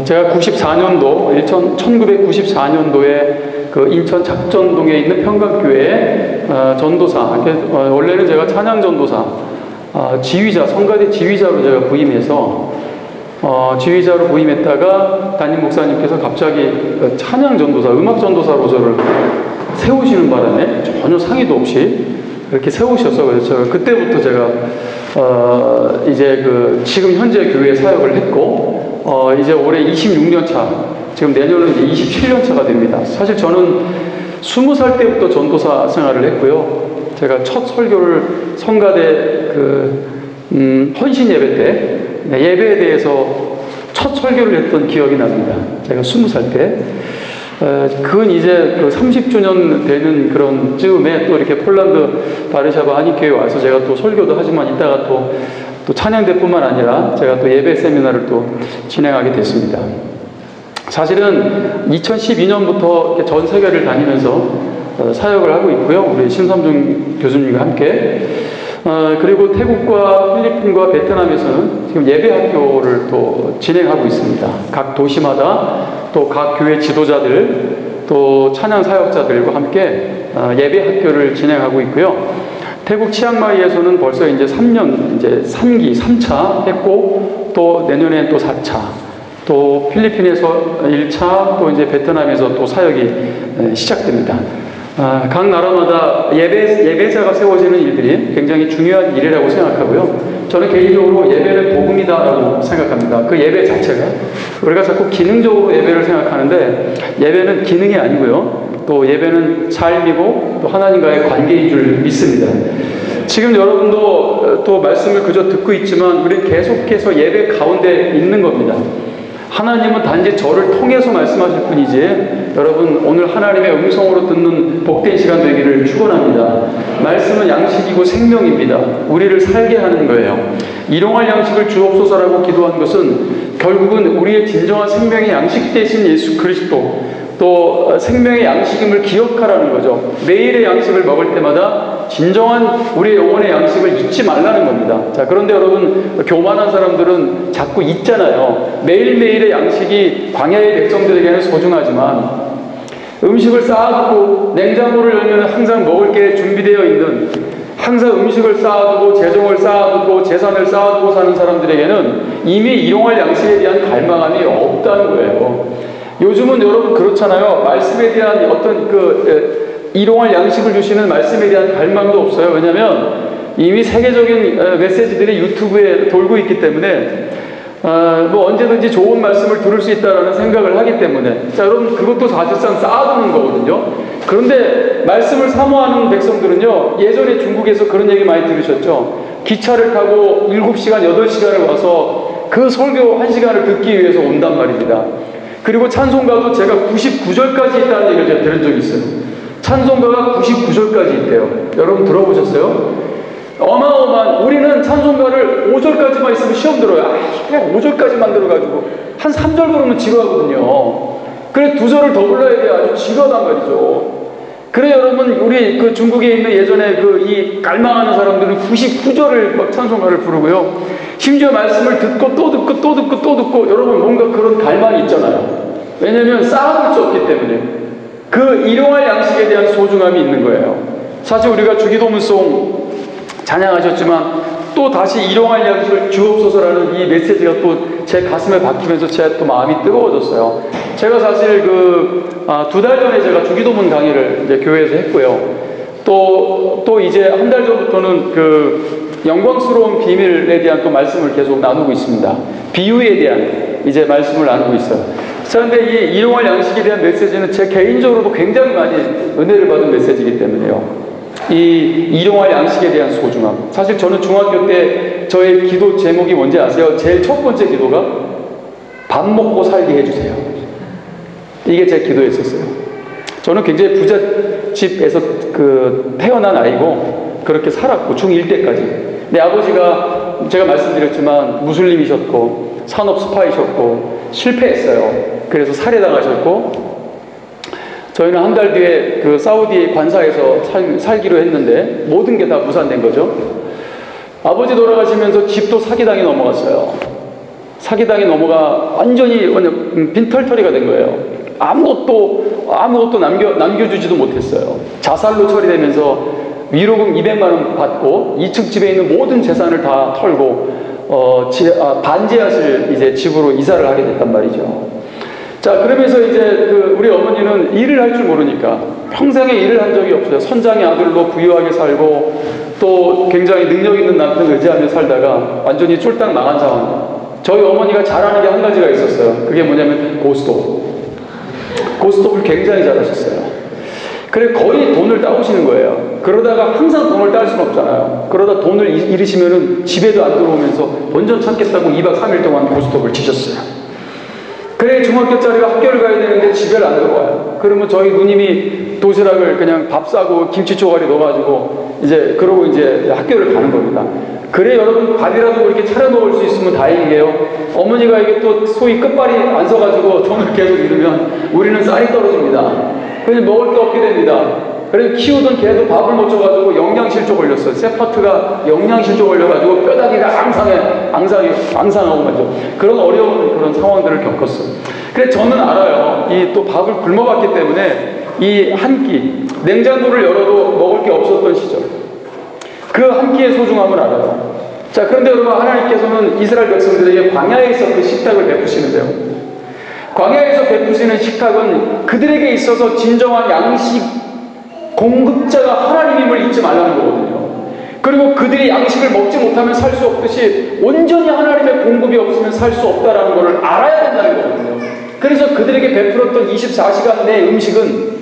제가 94년도, 1994년도에 그 인천 작전동에 있는 평강교회 전도사, 원래는 제가 찬양 전도사, 지휘자, 성가대 지휘자로 제가 부임해서, 지휘자로 부임했다가 담임 목사님께서 갑자기 찬양 전도사, 음악 전도사로 저를 세우시는 바람에 전혀 상의도 없이 이렇게 세우셔서, 그래서 그때부터 제가 이제 지금 현재 교회 사역을 했고, 이제 올해 26년 차, 지금 내년은 이제 27년 차가 됩니다. 사실 저는 20살 때부터 전도사 생활을 했고요. 제가 첫 설교를 성가대 헌신 예배 때, 예배에 대해서 첫 설교를 했던 기억이 납니다. 제가 20살 때. 그건 이제 30주년 되는 그런 즈음에 또 이렇게 폴란드 바르샤바 한인교회에 와서 제가 또 설교도 하지만 이따가 또 찬양대뿐만 아니라 제가 또 예배 세미나를 또 진행하게 됐습니다. 사실은 2012년부터 전 세계를 다니면서 사역을 하고 있고요. 우리 심삼중 교수님과 함께. 그리고 태국과 필리핀과 베트남에서는 지금 예배 학교를 또 진행하고 있습니다. 각 도시마다 또 각 교회 지도자들 또 찬양 사역자들과 함께 예배 학교를 진행하고 있고요. 태국 치앙마이에서는 벌써 이제 3년, 이제 3기, 3차 했고, 또 내년엔 또 4차, 또 필리핀에서 1차, 또 이제 베트남에서 또 사역이 시작됩니다. 각 나라마다 예배자가 세워지는 일들이 굉장히 중요한 일이라고 생각하고요. 저는 개인적으로 예배는 복음이다라고 생각합니다. 그 예배 자체가. 우리가 자꾸 기능적으로 예배를 생각하는데, 예배는 기능이 아니고요. 또 예배는 삶이고 또 하나님과의 관계인 줄 믿습니다. 지금 여러분도 또 말씀을 그저 듣고 있지만 우리 계속해서 예배 가운데 있는 겁니다. 하나님은 단지 저를 통해서 말씀하실 뿐이지, 여러분 오늘 하나님의 음성으로 듣는 복된 시간 되기를 축원합니다. 말씀은 양식이고 생명입니다. 우리를 살게 하는 거예요. 일용할 양식을 주옵소서라고 기도한 것은 결국은 우리의 진정한 생명의 양식 되신 예수 그리스도, 또 생명의 양식임을 기억하라는 거죠. 매일의 양식을 먹을 때마다 진정한 우리의 영혼의 양식을 잊지 말라는 겁니다. 자, 그런데 여러분, 교만한 사람들은 자꾸 잊잖아요. 매일매일의 양식이 광야의 백성들에게는 소중하지만, 음식을 쌓아두고 냉장고를 열면 항상 먹을 게 준비되어 있는, 항상 음식을 쌓아두고 재정을 쌓아두고 재산을 쌓아두고 사는 사람들에게는 이미 일용할 양식에 대한 갈망함이 없다는 거예요. 요즘은 여러분 그렇잖아요. 말씀에 대한 어떤 일용할 양식을 주시는 말씀에 대한 갈망도 없어요. 왜냐하면 이미 세계적인 메시지들이 유튜브에 돌고 있기 때문에 언제든지 좋은 말씀을 들을 수 있다라는 생각을 하기 때문에, 자, 여러분 그것도 사실상 쌓아두는 거거든요. 그런데 말씀을 사모하는 백성들은요, 예전에 중국에서 그런 얘기 많이 들으셨죠. 기차를 타고 7시간, 8시간을 와서 그 설교 1시간을 듣기 위해서 온단 말입니다. 그리고 찬송가도 제가 99절까지 있다는 얘기를 제가 들은 적이 있어요. 찬송가가 99절까지 있대요. 여러분 들어보셨어요? 어마어마한, 우리는 찬송가를 5절까지만 있으면 시험 들어요. 그냥 5절까지만 들어가지고 한 3절 부르면 지루하거든요. 그래 2절을 더 불러야 돼요. 아주 지루하단 말이죠. 그래 여러분, 우리 중국에 있는 예전에 이 갈망하는 사람들은 99절을 막 찬송가를 부르고요. 심지어 말씀을 듣고 또 듣고 또 듣고 또 듣고, 여러분 뭔가 그런 갈망이 있잖아요. 왜냐면 쌓아둘 수 없기 때문에. 그 일용할 양식에 대한 소중함이 있는 거예요. 사실 우리가 주기도문송 찬양하셨지만 또 다시 일용할 양식을 주옵소서라는 이 메시지가 또 제 가슴에 박히면서 제 또 마음이 뜨거워졌어요. 제가 사실 2달 전에 제가 주기도문 강의를 이제 교회에서 했고요. 또 이제 한 달 전부터는 영광스러운 비밀에 대한 또 말씀을 계속 나누고 있습니다. 비유에 대한 이제 말씀을 나누고 있어요. 그런데 이 일용할 양식에 대한 메시지는 제 개인적으로도 굉장히 많이 은혜를 받은 메시지이기 때문에요. 이 일용할 양식에 대한 소중함. 사실 저는 중학교 때 저의 기도 제목이 뭔지 아세요? 제일 첫 번째 기도가 밥 먹고 살게 해주세요. 이게 제 기도였었어요. 저는 굉장히 부잣집에서 태어난 아이고 그렇게 살았고 중1 때까지. 내 아버지가 제가 말씀드렸지만 무슬림이셨고 산업 스파이셨고 실패했어요. 그래서 살해당하셨고, 저희는 한 달 뒤에 사우디 관사에서 살기로 했는데 모든 게 다 무산된 거죠. 아버지 돌아가시면서 집도 사기당해 넘어갔어요. 사기당해 넘어가 완전히 빈털터리가 된 거예요. 아무것도 남겨주지도 못했어요. 자살로 처리되면서 위로금 200만 원 받고 2층 집에 있는 모든 재산을 다 털고 반지하실 이제 집으로 이사를 하게 됐단 말이죠. 자, 그러면서 이제 우리 어머니는 일을 할 줄 모르니까 평생에 일을 한 적이 없어요. 선장의 아들로 부유하게 살고 또 굉장히 능력 있는 남편을 의지하며 살다가 완전히 쫄딱 망한 상황. 저희 어머니가 잘하는 게 한 가지가 있었어요. 그게 뭐냐면 고스톱. 고스톱을 굉장히 잘하셨어요. 그래 거의 돈을 따오시는 거예요. 그러다가 항상 돈을 딸 수는 없잖아요. 그러다 돈을 잃으시면은 집에도 안 들어오면서 본전 찾겠다고 2박 3일 동안 고스톱을 치셨어요. 그래 중학교짜리가 학교를 가야 되는데 집에 안 들어와요. 그러면 저희 누님이 도시락을 그냥 밥 싸고 김치 쪼가리 넣어가지고 그러고 이제 학교를 가는 겁니다. 그래 여러분 밥이라도 그렇게 차려 먹을 수 있으면 다행이에요. 어머니가 이게 또 소위 끝발이 안 서가지고 돈을 계속 잃으면 우리는 쌀이 떨어집니다. 그래서 먹을 게 없게 됩니다. 그래서 키우던 개도 밥을 못 줘가지고 영양실조 걸렸어요. 세파트가 영양실조 걸려가지고 뼈다귀가 앙상하고 말이죠. 그런 어려운 그런 상황들을 겪었어요. 그래서 저는 알아요. 이 또 밥을 굶어봤기 때문에 이 한 끼, 냉장고를 열어도 먹을 게 없었던 시절. 그 한 끼의 소중함을 알아요. 자, 그런데 여러분 하나님께서는 이스라엘 백성들에게 광야에서 그 식탁을 베푸시는데요. 광야에서 베푸시는 식탁은 그들에게 있어서 진정한 양식 공급자가 하나님임을 잊지 말라는 거거든요. 그리고 그들이 양식을 먹지 못하면 살 수 없듯이 온전히 하나님의 공급이 없으면 살 수 없다는 것을 알아야 된다는 거거든요. 그래서 그들에게 베풀었던 24시간 내 음식은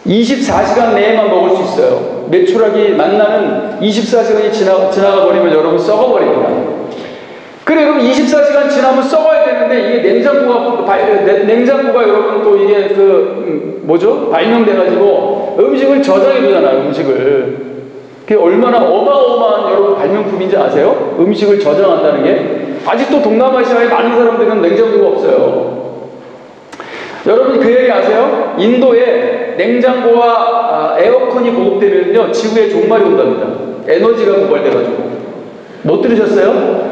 24시간 내에만 먹을 수 있어요. 메추라기 만나는 24시간이 지나가 버리면 여러분 썩어버립니다. 그래, 그럼 24시간 지나면 썩어야 되는데, 이게 냉장고가 여러분 또 이게 발명돼가지고 음식을 저장해 두잖아요, 음식을. 그게 얼마나 어마어마한 여러분 발명품인지 아세요? 음식을 저장한다는 게. 아직도 동남아시아에 많은 사람들은 냉장고가 없어요. 여러분 그 얘기 아세요? 인도에 냉장고와 에어컨이 보급되면요, 지구에 종말이 온답니다. 에너지가 고갈돼가지고. 못 들으셨어요?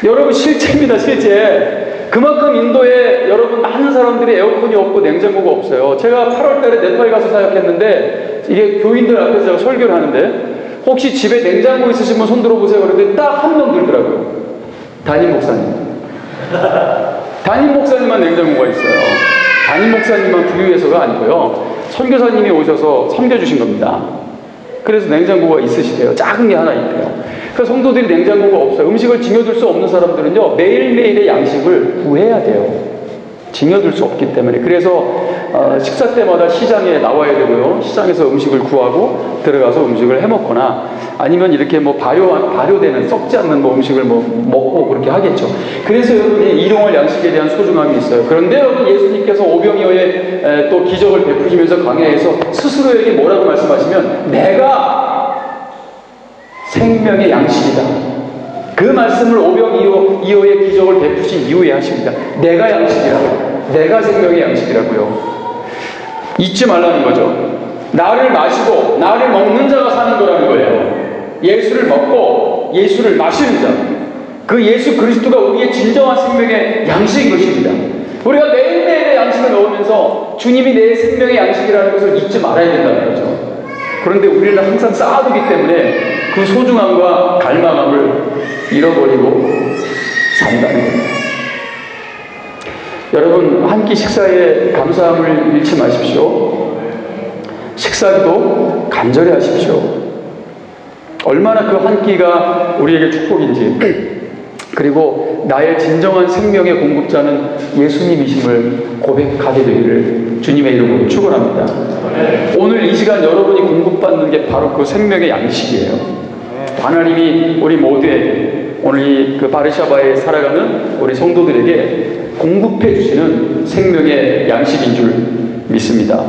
여러분 실제입니다, 실제. 그만큼 인도에 여러분 많은 사람들이 에어컨이 없고 냉장고가 없어요. 제가 8월 달에 네팔 가서 사역했는데, 이게 교인들 앞에서 제가 설교를 하는데, 혹시 집에 냉장고 있으신 분 손 들어보세요. 그런데 딱 한 명 들더라고요. 담임 목사님. 담임 목사님만 냉장고가 있어요. 담임 목사님만 부유해서가 아니고요. 선교사님이 오셔서 섬겨주신 겁니다. 그래서 냉장고가 있으시대요. 작은 게 하나 있대요. 그래서 성도들이 냉장고가 없어요. 음식을 징여둘 수 없는 사람들은요, 매일매일의 양식을 구해야 돼요. 징여둘 수 없기 때문에. 그래서 식사 때마다 시장에 나와야 되고요. 시장에서 음식을 구하고 들어가서 음식을 해먹거나 아니면 이렇게 발효되는 썩지 않는 음식을 먹고 그렇게 하겠죠. 그래서 여러분이 일용할 양식에 대한 소중함이 있어요. 그런데 여러분 예수님께서 오병이어의 또 기적을 베푸시면서 광야에서 스스로에게 뭐라고 말씀하시면 내가 생명의 양식이다. 그 말씀을 오병이어의 기적을 베푸신 이후에 하십니다. 내가 양식이라고. 내가 생명의 양식이라고요. 잊지 말라는 거죠. 나를 마시고 나를 먹는 자가 사는 거라는 거예요. 예수를 먹고 예수를 마시는 자. 그 예수 그리스도가 우리의 진정한 생명의 양식인 것입니다. 우리가 매일매일의 양식을 먹으면서 주님이 내 생명의 양식이라는 것을 잊지 말아야 된다는 거죠. 그런데 우리는 항상 쌓아두기 때문에 그 소중함과 갈망함을 잃어버리고 산다는 거예요. 여러분 한 끼 식사에 감사함을 잃지 마십시오. 식사도 간절히 하십시오. 얼마나 그 한 끼가 우리에게 축복인지, 그리고 나의 진정한 생명의 공급자는 예수님이심을 고백하게 되기를 주님의 이름으로 축원합니다. 오늘 이 시간 여러분이 공급받는 게 바로 그 생명의 양식이에요. 하나님이 우리 모두에게 오늘 그 바르샤바에 살아가는 우리 성도들에게 공급해 주시는 생명의 양식인 줄 믿습니다.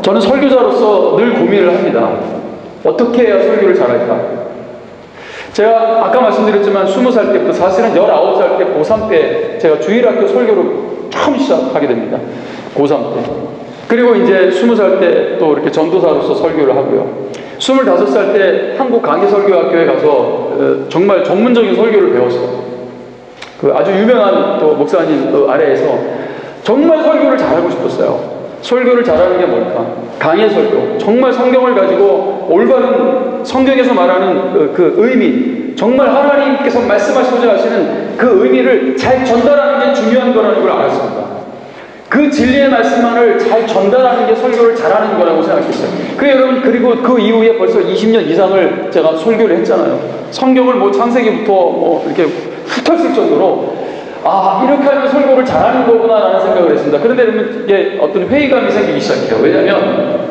저는 설교자로서 늘 고민을 합니다. 어떻게 해야 설교를 잘할까? 제가 아까 말씀드렸지만 20살 때부터, 사실은 19살 때 고3 때 제가 주일학교 설교를 처음 시작하게 됩니다. 고3 때. 그리고 이제 20살 때 또 이렇게 전도사로서 설교를 하고요. 25살 때 한국 강의설교학교에 가서 정말 전문적인 설교를 배웠어요. 그 아주 유명한 또 목사님 아래에서 정말 설교를 잘하고 싶었어요. 설교를 잘하는 게 뭘까? 강의 설교. 정말 성경을 가지고 올바른 성경에서 말하는 그 의미, 정말 하나님께서 말씀하시고자 하시는 그 의미를 잘 전달하는 게 중요한 거라는 걸 알았습니다. 그 진리의 말씀만을 잘 전달하는 게 설교를 잘하는 거라고 생각했어요. 여러분, 그리고 그 이후에 벌써 20년 이상을 제가 설교를 했잖아요. 성경을 뭐 창세기부터 뭐 이렇게 훑었을 정도로 이렇게 하면 설교를 잘하는 거구나라는 생각을 했습니다. 그런데 여러분, 이게 어떤 회의감이 생기기 시작해요. 왜냐하면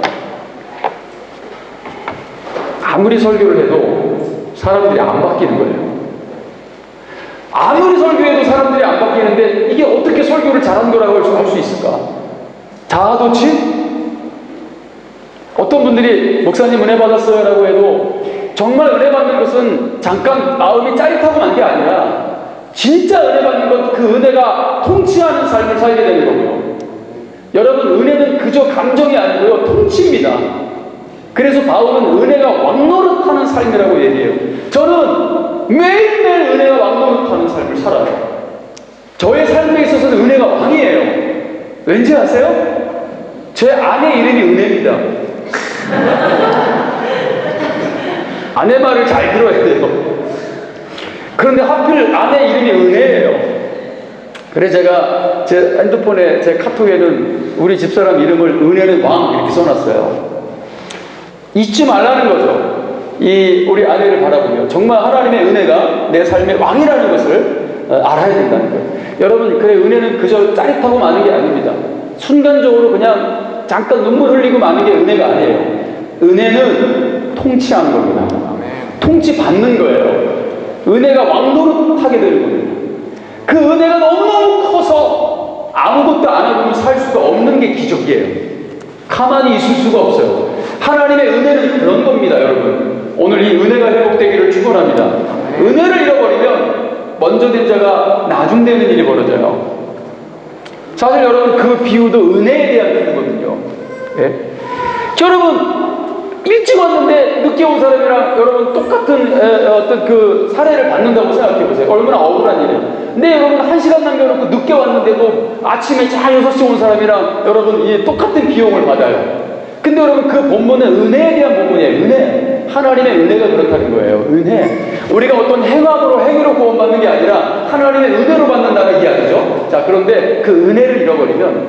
아무리 설교를 해도 사람들이 안 바뀌는 거예요. 아무리 설교해도 사람들이 안 바뀌는데 이게 어떻게 설교를 잘한 거라고 할 수 있을까? 자아도취? 어떤 분들이 목사님 은혜 받았어요 라고 해도 정말 은혜 받는 것은 잠깐 마음이 짜릿하고 난 게 아니라 진짜 은혜 받는 것, 그 은혜가 통치하는 삶을 살게 되는 거고요. 여러분, 은혜는 그저 감정이 아니고요, 통치입니다. 그래서 바울은 은혜가 왕노릇하는 삶이라고 얘기해요. 저는 매일매일 은혜가 왕노릇하는 삶을 살아요. 저의 삶에 있어서는 은혜가 왕이에요. 왠지 아세요? 제 아내 이름이 은혜입니다. 아내 말을 잘 들어야 돼요. 그런데 하필 아내 이름이 은혜예요. 그래서 제가 제 핸드폰에, 제 카톡에는 우리 집사람 이름을 은혜는 왕 이렇게 써놨어요. 잊지 말라는 거죠. 우리 아내를 바라보며 정말 하나님의 은혜가 내 삶의 왕이라는 것을 알아야 된다는 거예요. 여러분, 그래, 은혜는 그저 짜릿하고 마는 게 아닙니다. 순간적으로 그냥 잠깐 눈물 흘리고 마는 게 은혜가 아니에요. 은혜는 통치하는 겁니다. 통치받는 거예요. 은혜가 왕노릇하게 되는 겁니다. 그 은혜가 너무너무 커서 아무것도 안 하고는 살 수가 없는 게 기적이에요. 가만히 있을 수가 없어요. 하나님의 은혜는 그런 겁니다, 여러분. 오늘 이 은혜가 회복되기를 축원합니다. 은혜를 잃어버리면 먼저 된 자가 나중되는 일이 벌어져요. 사실 여러분, 그 비유도 은혜에 대한 비유거든요. 네? 여러분, 일찍 왔는데 늦게 온 사람이랑 여러분 똑같은 어떤 그 사례를 받는다고 생각해 보세요. 얼마나 억울한 일이에요. 근데 여러분 1시간 남겨놓고 늦게 왔는데도 아침에 잘 6시 온 사람이랑 여러분 이 똑같은 비용을 받아요. 근데 여러분, 그 본문은 은혜에 대한 본문이에요. 은혜. 하나님의 은혜가 그렇다는 거예요. 은혜. 우리가 어떤 행함으로 행위로 구원받는 게 아니라 하나님의 은혜로 받는다는 이야기죠. 자, 그런데 그 은혜를 잃어버리면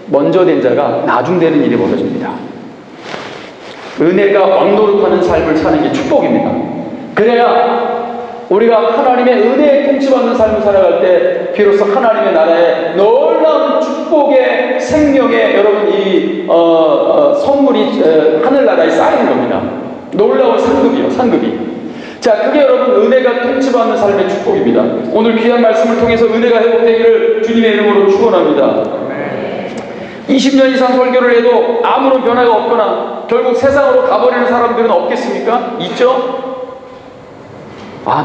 먼저 된 자가 나중되는 일이 벌어집니다. 은혜가 왕노릇하는 삶을 사는 게 축복입니다. 그래야 우리가 하나님의 은혜에 통치받는 삶을 살아갈 때 비로소 하나님의 나라에 놀라운 축복의 생명의 여러분 이 선물이 하늘나라에 쌓이는 겁니다. 놀라운 상급이요, 상급이. 자, 그게 여러분 은혜가 통치받는 삶의 축복입니다. 오늘 귀한 말씀을 통해서 은혜가 회복되기를 주님의 이름으로 축원합니다. 20년 이상 설교를 해도 아무런 변화가 없거나 결국 세상으로 가버리는 사람들은 없겠습니까? 있죠?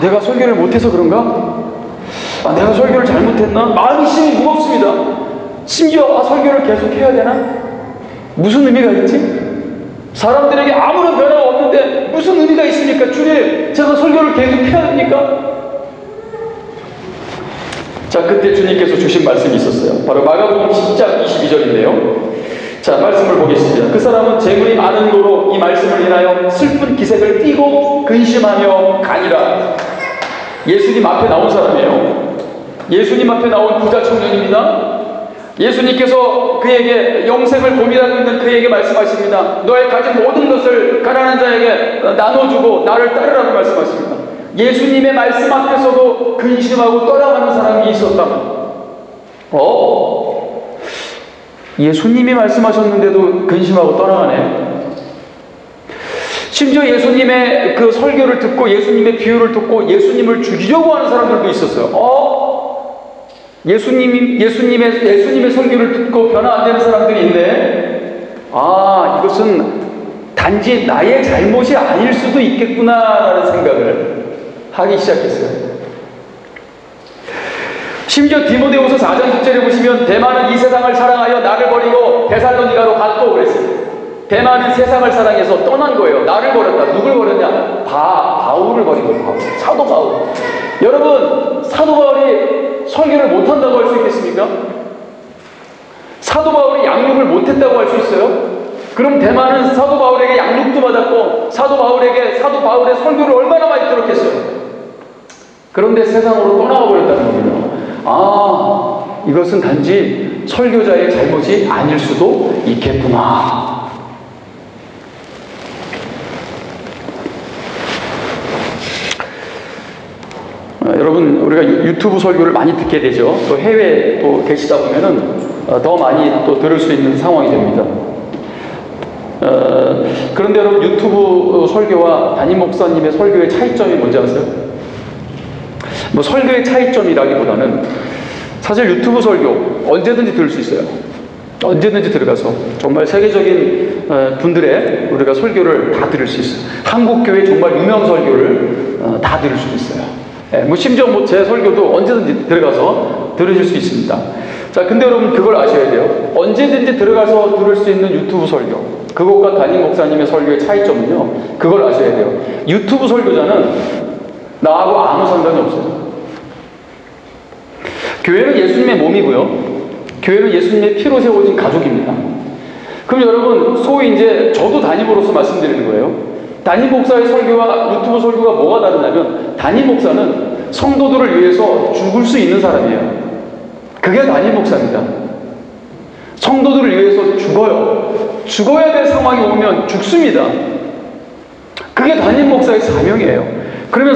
내가 설교를 못해서 그런가? 내가 설교를 잘못했나? 마음이 심히 무겁습니다. 심지어 설교를 계속 해야 되나? 무슨 의미가 있지? 사람들에게 아무런 변화가 없는데 무슨 의미가 있습니까? 주님, 제가 설교를 계속 해야 됩니까? 자, 그때 주님께서 주신 말씀이 있었어요. 바로 마가복음 10장 22절인데요. 자, 말씀을 보겠습니다. 그 사람은 재물이 많은 고로 이 말씀을 인하여 슬픈 기색을 띠고 근심하며 가니라. 예수님 앞에 나온 사람이에요. 예수님 앞에 나온 부자 청년입니다. 예수님께서 그에게 영생을 고민하고 있는 그에게 말씀하십니다. 너의 가진 모든 것을 가난한 자에게 나눠주고 나를 따르라고 말씀하십니다. 예수님의 말씀 앞에서도 근심하고 떠나가는 사람이 있었다면, 예수님이 말씀하셨는데도 근심하고 떠나가네요. 심지어 예수님의 그 설교를 듣고 예수님의 비유를 듣고 예수님을 죽이려고 하는 사람들도 있었어요. 예수님의 설교를 듣고 변화 안 되는 사람들이 있네. 이것은 단지 나의 잘못이 아닐 수도 있겠구나라는 생각을 하기 시작했어요. 심지어 디모데후서 4장 10절에 보시면 대만은 이 세상을 사랑하여 나를 버리고 데살로니가로 갔고 그랬어요. 대만은 세상을 사랑해서 떠난 거예요. 나를 버렸다. 누굴 버렸냐? 바울을 버린 거예요. 바울. 사도 바울. 여러분, 사도 바울이 설교를 못한다고 할 수 있겠습니까? 사도 바울이 양육을 못했다고 할 수 있어요? 그럼 대만은 사도 바울에게 양육도 받았고 사도 바울의 설교를 얼마나 많이 들었겠어요? 그런데 세상으로 떠나가 버렸다는 겁니다. 이것은 단지 설교자의 잘못이 아닐 수도 있겠구나. 여러분, 우리가 유튜브 설교를 많이 듣게 되죠. 또 해외에 또 계시다 보면은 더 많이 또 들을 수 있는 상황이 됩니다. 그런데 여러분, 유튜브 설교와 담임 목사님의 설교의 차이점이 뭔지 아세요? 뭐 설교의 차이점이라기보다는 사실 유튜브 설교 언제든지 들을 수 있어요. 언제든지 들어가서 정말 세계적인 분들의 우리가 설교를 다 들을 수 있어요. 한국교회 정말 유명 설교를 다 들을 수 있어요. 뭐 심지어 뭐 제 설교도 언제든지 들어가서 들으실 수 있습니다. 자, 근데 여러분 그걸 아셔야 돼요. 언제든지 들어가서 들을 수 있는 유튜브 설교, 그것과 담임 목사님의 설교의 차이점은요, 그걸 아셔야 돼요. 유튜브 설교자는 나하고 아무 상관이 없어요. 교회는 예수님의 몸이고요. 교회는 예수님의 피로 세워진 가족입니다. 그럼 여러분, 소위 이제 저도 담임으로서 말씀드리는 거예요. 담임 목사의 설교와 유튜브 설교가 뭐가 다르냐면, 담임 목사는 성도들을 위해서 죽을 수 있는 사람이에요. 그게 담임 목사입니다. 성도들을 위해서 죽어야 될 상황이 오면 죽습니다. 그게 담임 목사의 사명이에요. 그러면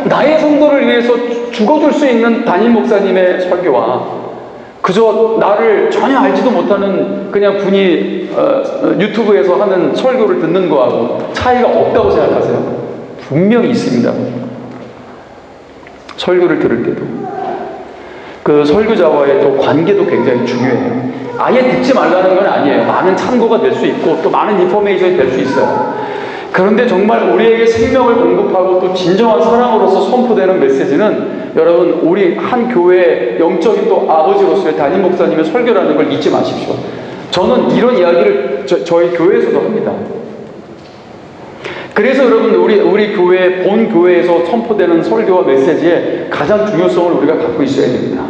나의 성도를 위해서 죽어줄 수 있는 담임 목사님의 설교와 그저 나를 전혀 알지도 못하는 그냥 분이 유튜브에서 하는 설교를 듣는 거하고 차이가 없다고 생각하세요? 분명히 있습니다. 설교를 들을 때도 그 설교자와의 또 관계도 굉장히 중요해요. 아예 듣지 말라는 건 아니에요. 많은 참고가 될 수 있고 또 많은 인포메이션이 될 수 있어요. 그런데 정말 우리에게 생명을 공급하고 또 진정한 사랑으로서 선포되는 메시지는 여러분, 우리 한 교회의 영적인 또 아버지로서의 담임 목사님의 설교라는 걸 잊지 마십시오. 저는 이런 이야기를 저희 교회에서도 합니다. 그래서 여러분, 우리 교회, 본 교회에서 선포되는 설교와 메시지의 가장 중요성을 우리가 갖고 있어야 됩니다.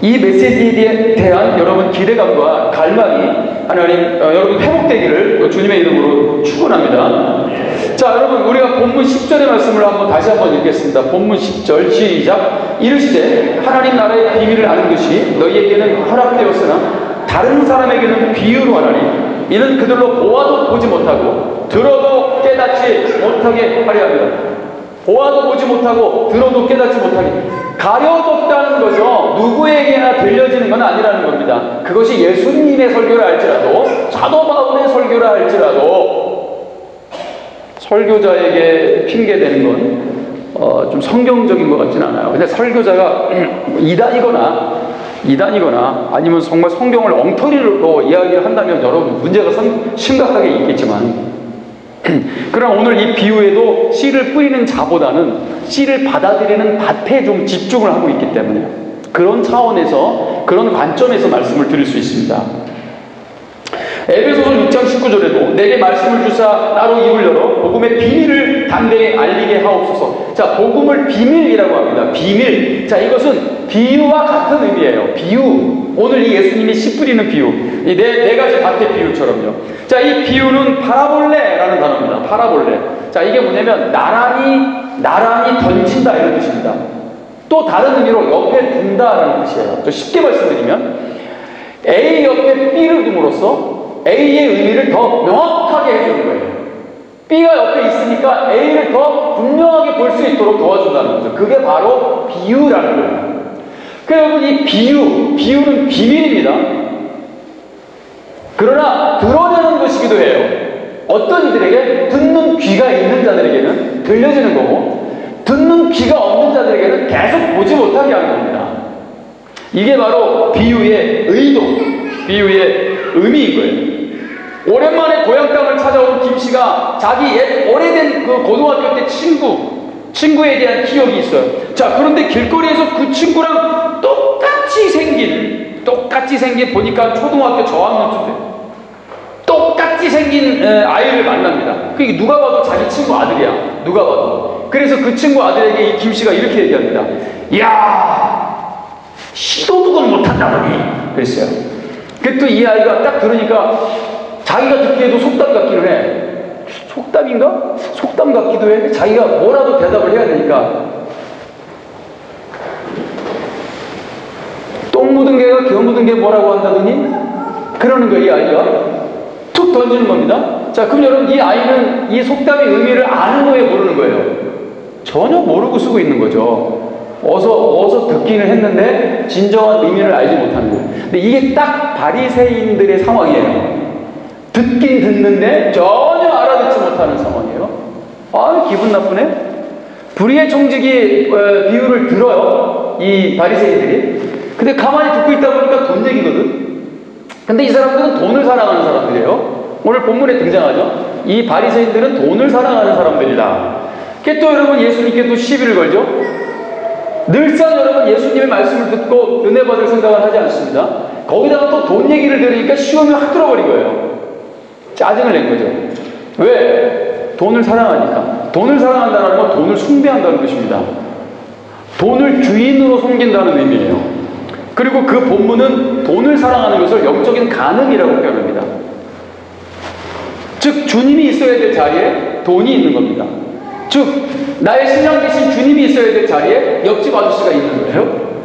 이 메시지에 대한 여러분 기대감과 갈망이 하나님 여러분 회복되기를 주님의 이름으로 축원합니다. 자, 여러분, 우리가 본문 10절의 말씀을 다시 한번 읽겠습니다. 본문 10절 시작. 이르시되 하나님 나라의 비밀을 아는 것이 너희에게는 허락되었으나 다른 사람에게는 비유로 하나니 이는 그들로 보아도 보지 못하고 들어도 깨닫지 못하게 하려 합니다. 보아도 보지 못하고 들어도 깨닫지 못하게 가려졌다는 거죠. 누구에게나 들려지는 건 아니라는 겁니다. 그것이 예수님의 설교를 할지라도 사도 바울의 설교를 할지라도 설교자에게 핑계대는 건 좀 성경적인 것 같지는 않아요. 근데 설교자가 이단이거나 아니면 정말 성경을 엉터리로 이야기를 한다면 여러분 문제가 심각하게 있겠지만, 그러나 오늘 이 비유에도 씨를 뿌리는 자보다는 씨를 받아들이는 밭에 좀 집중을 하고 있기 때문에 그런 차원에서, 그런 관점에서 말씀을 드릴 수 있습니다. 에베소서 6장 19절에도 내게 말씀을 주사 나로 입을 열어 복음의 비밀을 담대히 알리게 하옵소서. 자, 복음을 비밀이라고 합니다. 비밀. 자, 이것은 비유와 같은 의미예요. 비유. 오늘 이 예수님이 씨 뿌리는 비유. 이 네 가지 밭의 비유처럼요. 자, 이 비유는 파라볼레라는 단어입니다. 파라볼레. 자, 이게 뭐냐면 나란히 던진다 이런 뜻입니다. 또 다른 의미로 옆에 둔다라는 뜻이에요. 또 쉽게 말씀드리면 A 옆에 B를 둠으로써 A의 의미를 더 명확하게 해주는 거예요. B가 옆에 있으니까 A를 더 분명하게 볼 수 있도록 도와준다는 거죠. 그게 바로 비유라는 거예요. 그래서 여러분, 이 비유는 비밀입니다. 그러나 드러내는 것이기도 해요. 어떤 이들에게 듣는 귀가 있는 자들에게는 들려지는 거고, 듣는 귀가 없는 자들에게는 계속 보지 못하게 하는 겁니다. 이게 바로 비유의 의도, 비유의 의미인 거예요. 오랜만에 고향 땅을 찾아온 김씨가 자기 옛 오래된 그 고등학교 때 친구에 대한 기억이 있어요. 자, 그런데 길거리에서 그 친구랑 똑같이 생긴 보니까 초등학교 저학년쯤 돼요. 똑같이 생긴 아이를 만납니다. 그게 누가 봐도 자기 친구 아들이야. 누가 봐도. 그래서 그 친구 아들에게 이 김 씨가 이렇게 얘기합니다. 야, 시도도 못한다더니. 그랬어요. 그랬더니 이 아이가 딱 들으니까 자기가 듣기에도 속담 같기는 해. 속담인가? 속담 같기도 해. 자기가 뭐라도 대답을 해야 되니까. 똥 묻은 개가 겨 묻은 개 뭐라고 한다더니? 그러는 거예요, 이 아이가. 툭 던지는 겁니다. 자, 그럼 여러분, 이 아이는 이 속담의 의미를 아는 거예요, 모르는 거예요? 전혀 모르고 쓰고 있는 거죠. 어서 듣기는 했는데 진정한 의미를 알지 못하는 거예요. 근데 이게 딱 바리새인들의 상황이에요. 듣긴 듣는데 전혀 알아듣지 못하는 상황이에요. 아, 기분 나쁘네. 불의의 청지기 비유를 들어요, 이 바리새인들이. 근데 가만히 듣고 있다 보니까 돈 얘기거든. 근데 이 사람들은 돈을 사랑하는 사람들이에요. 오늘 본문에 등장하죠. 이 바리새인들은 돈을 사랑하는 사람들이다. 그게 또 여러분 예수님께 또 시비를 걸죠. 늘상 여러분 예수님의 말씀을 듣고 은혜 받을 생각을 하지 않습니다. 거기다가 또 돈 얘기를 들으니까 시험이 확 들어버린 거예요. 짜증을 낸 거죠. 왜? 돈을 사랑하니까. 돈을 사랑한다는 건 돈을 숭배한다는 뜻입니다. 돈을 주인으로 섬긴다는 의미예요. 그리고 그 본문은 돈을 사랑하는 것을 영적인 간음이라고 표현합니다. 즉 주님이 있어야 될 자리에 돈이 있는 겁니다. 즉 나의 신랑 되신 주님이 있어야 될 자리에 옆집 아저씨가 있는 거예요.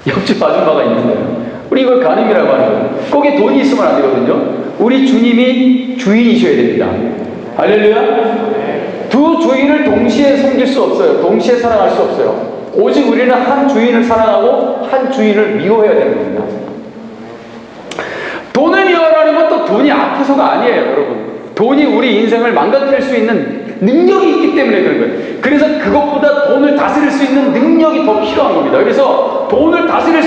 옆집 아줌마가 있는 거예요. 우리 이걸 간음이라고 하는 거예요. 거기에 돈이 있으면 안 되거든요. 우리 주님이 주인이셔야 됩니다. 할렐루야. 두 주인을 동시에 섬길 수 없어요. 동시에 사랑할 수 없어요. 오직 우리는 한 주인을 사랑하고 한 주인을 미워해야 되는 겁니다. 돈을 미워하는 것도 돈이 아파서가 아니에요, 여러분. 돈이 우리 인생을 망가뜨릴 수 있는 능력이 있기 때문에 그런 거예요. 그래서 그것보다 돈을 다스릴 수 있는 능력이 더 필요한 겁니다. 그래서 돈을 다스릴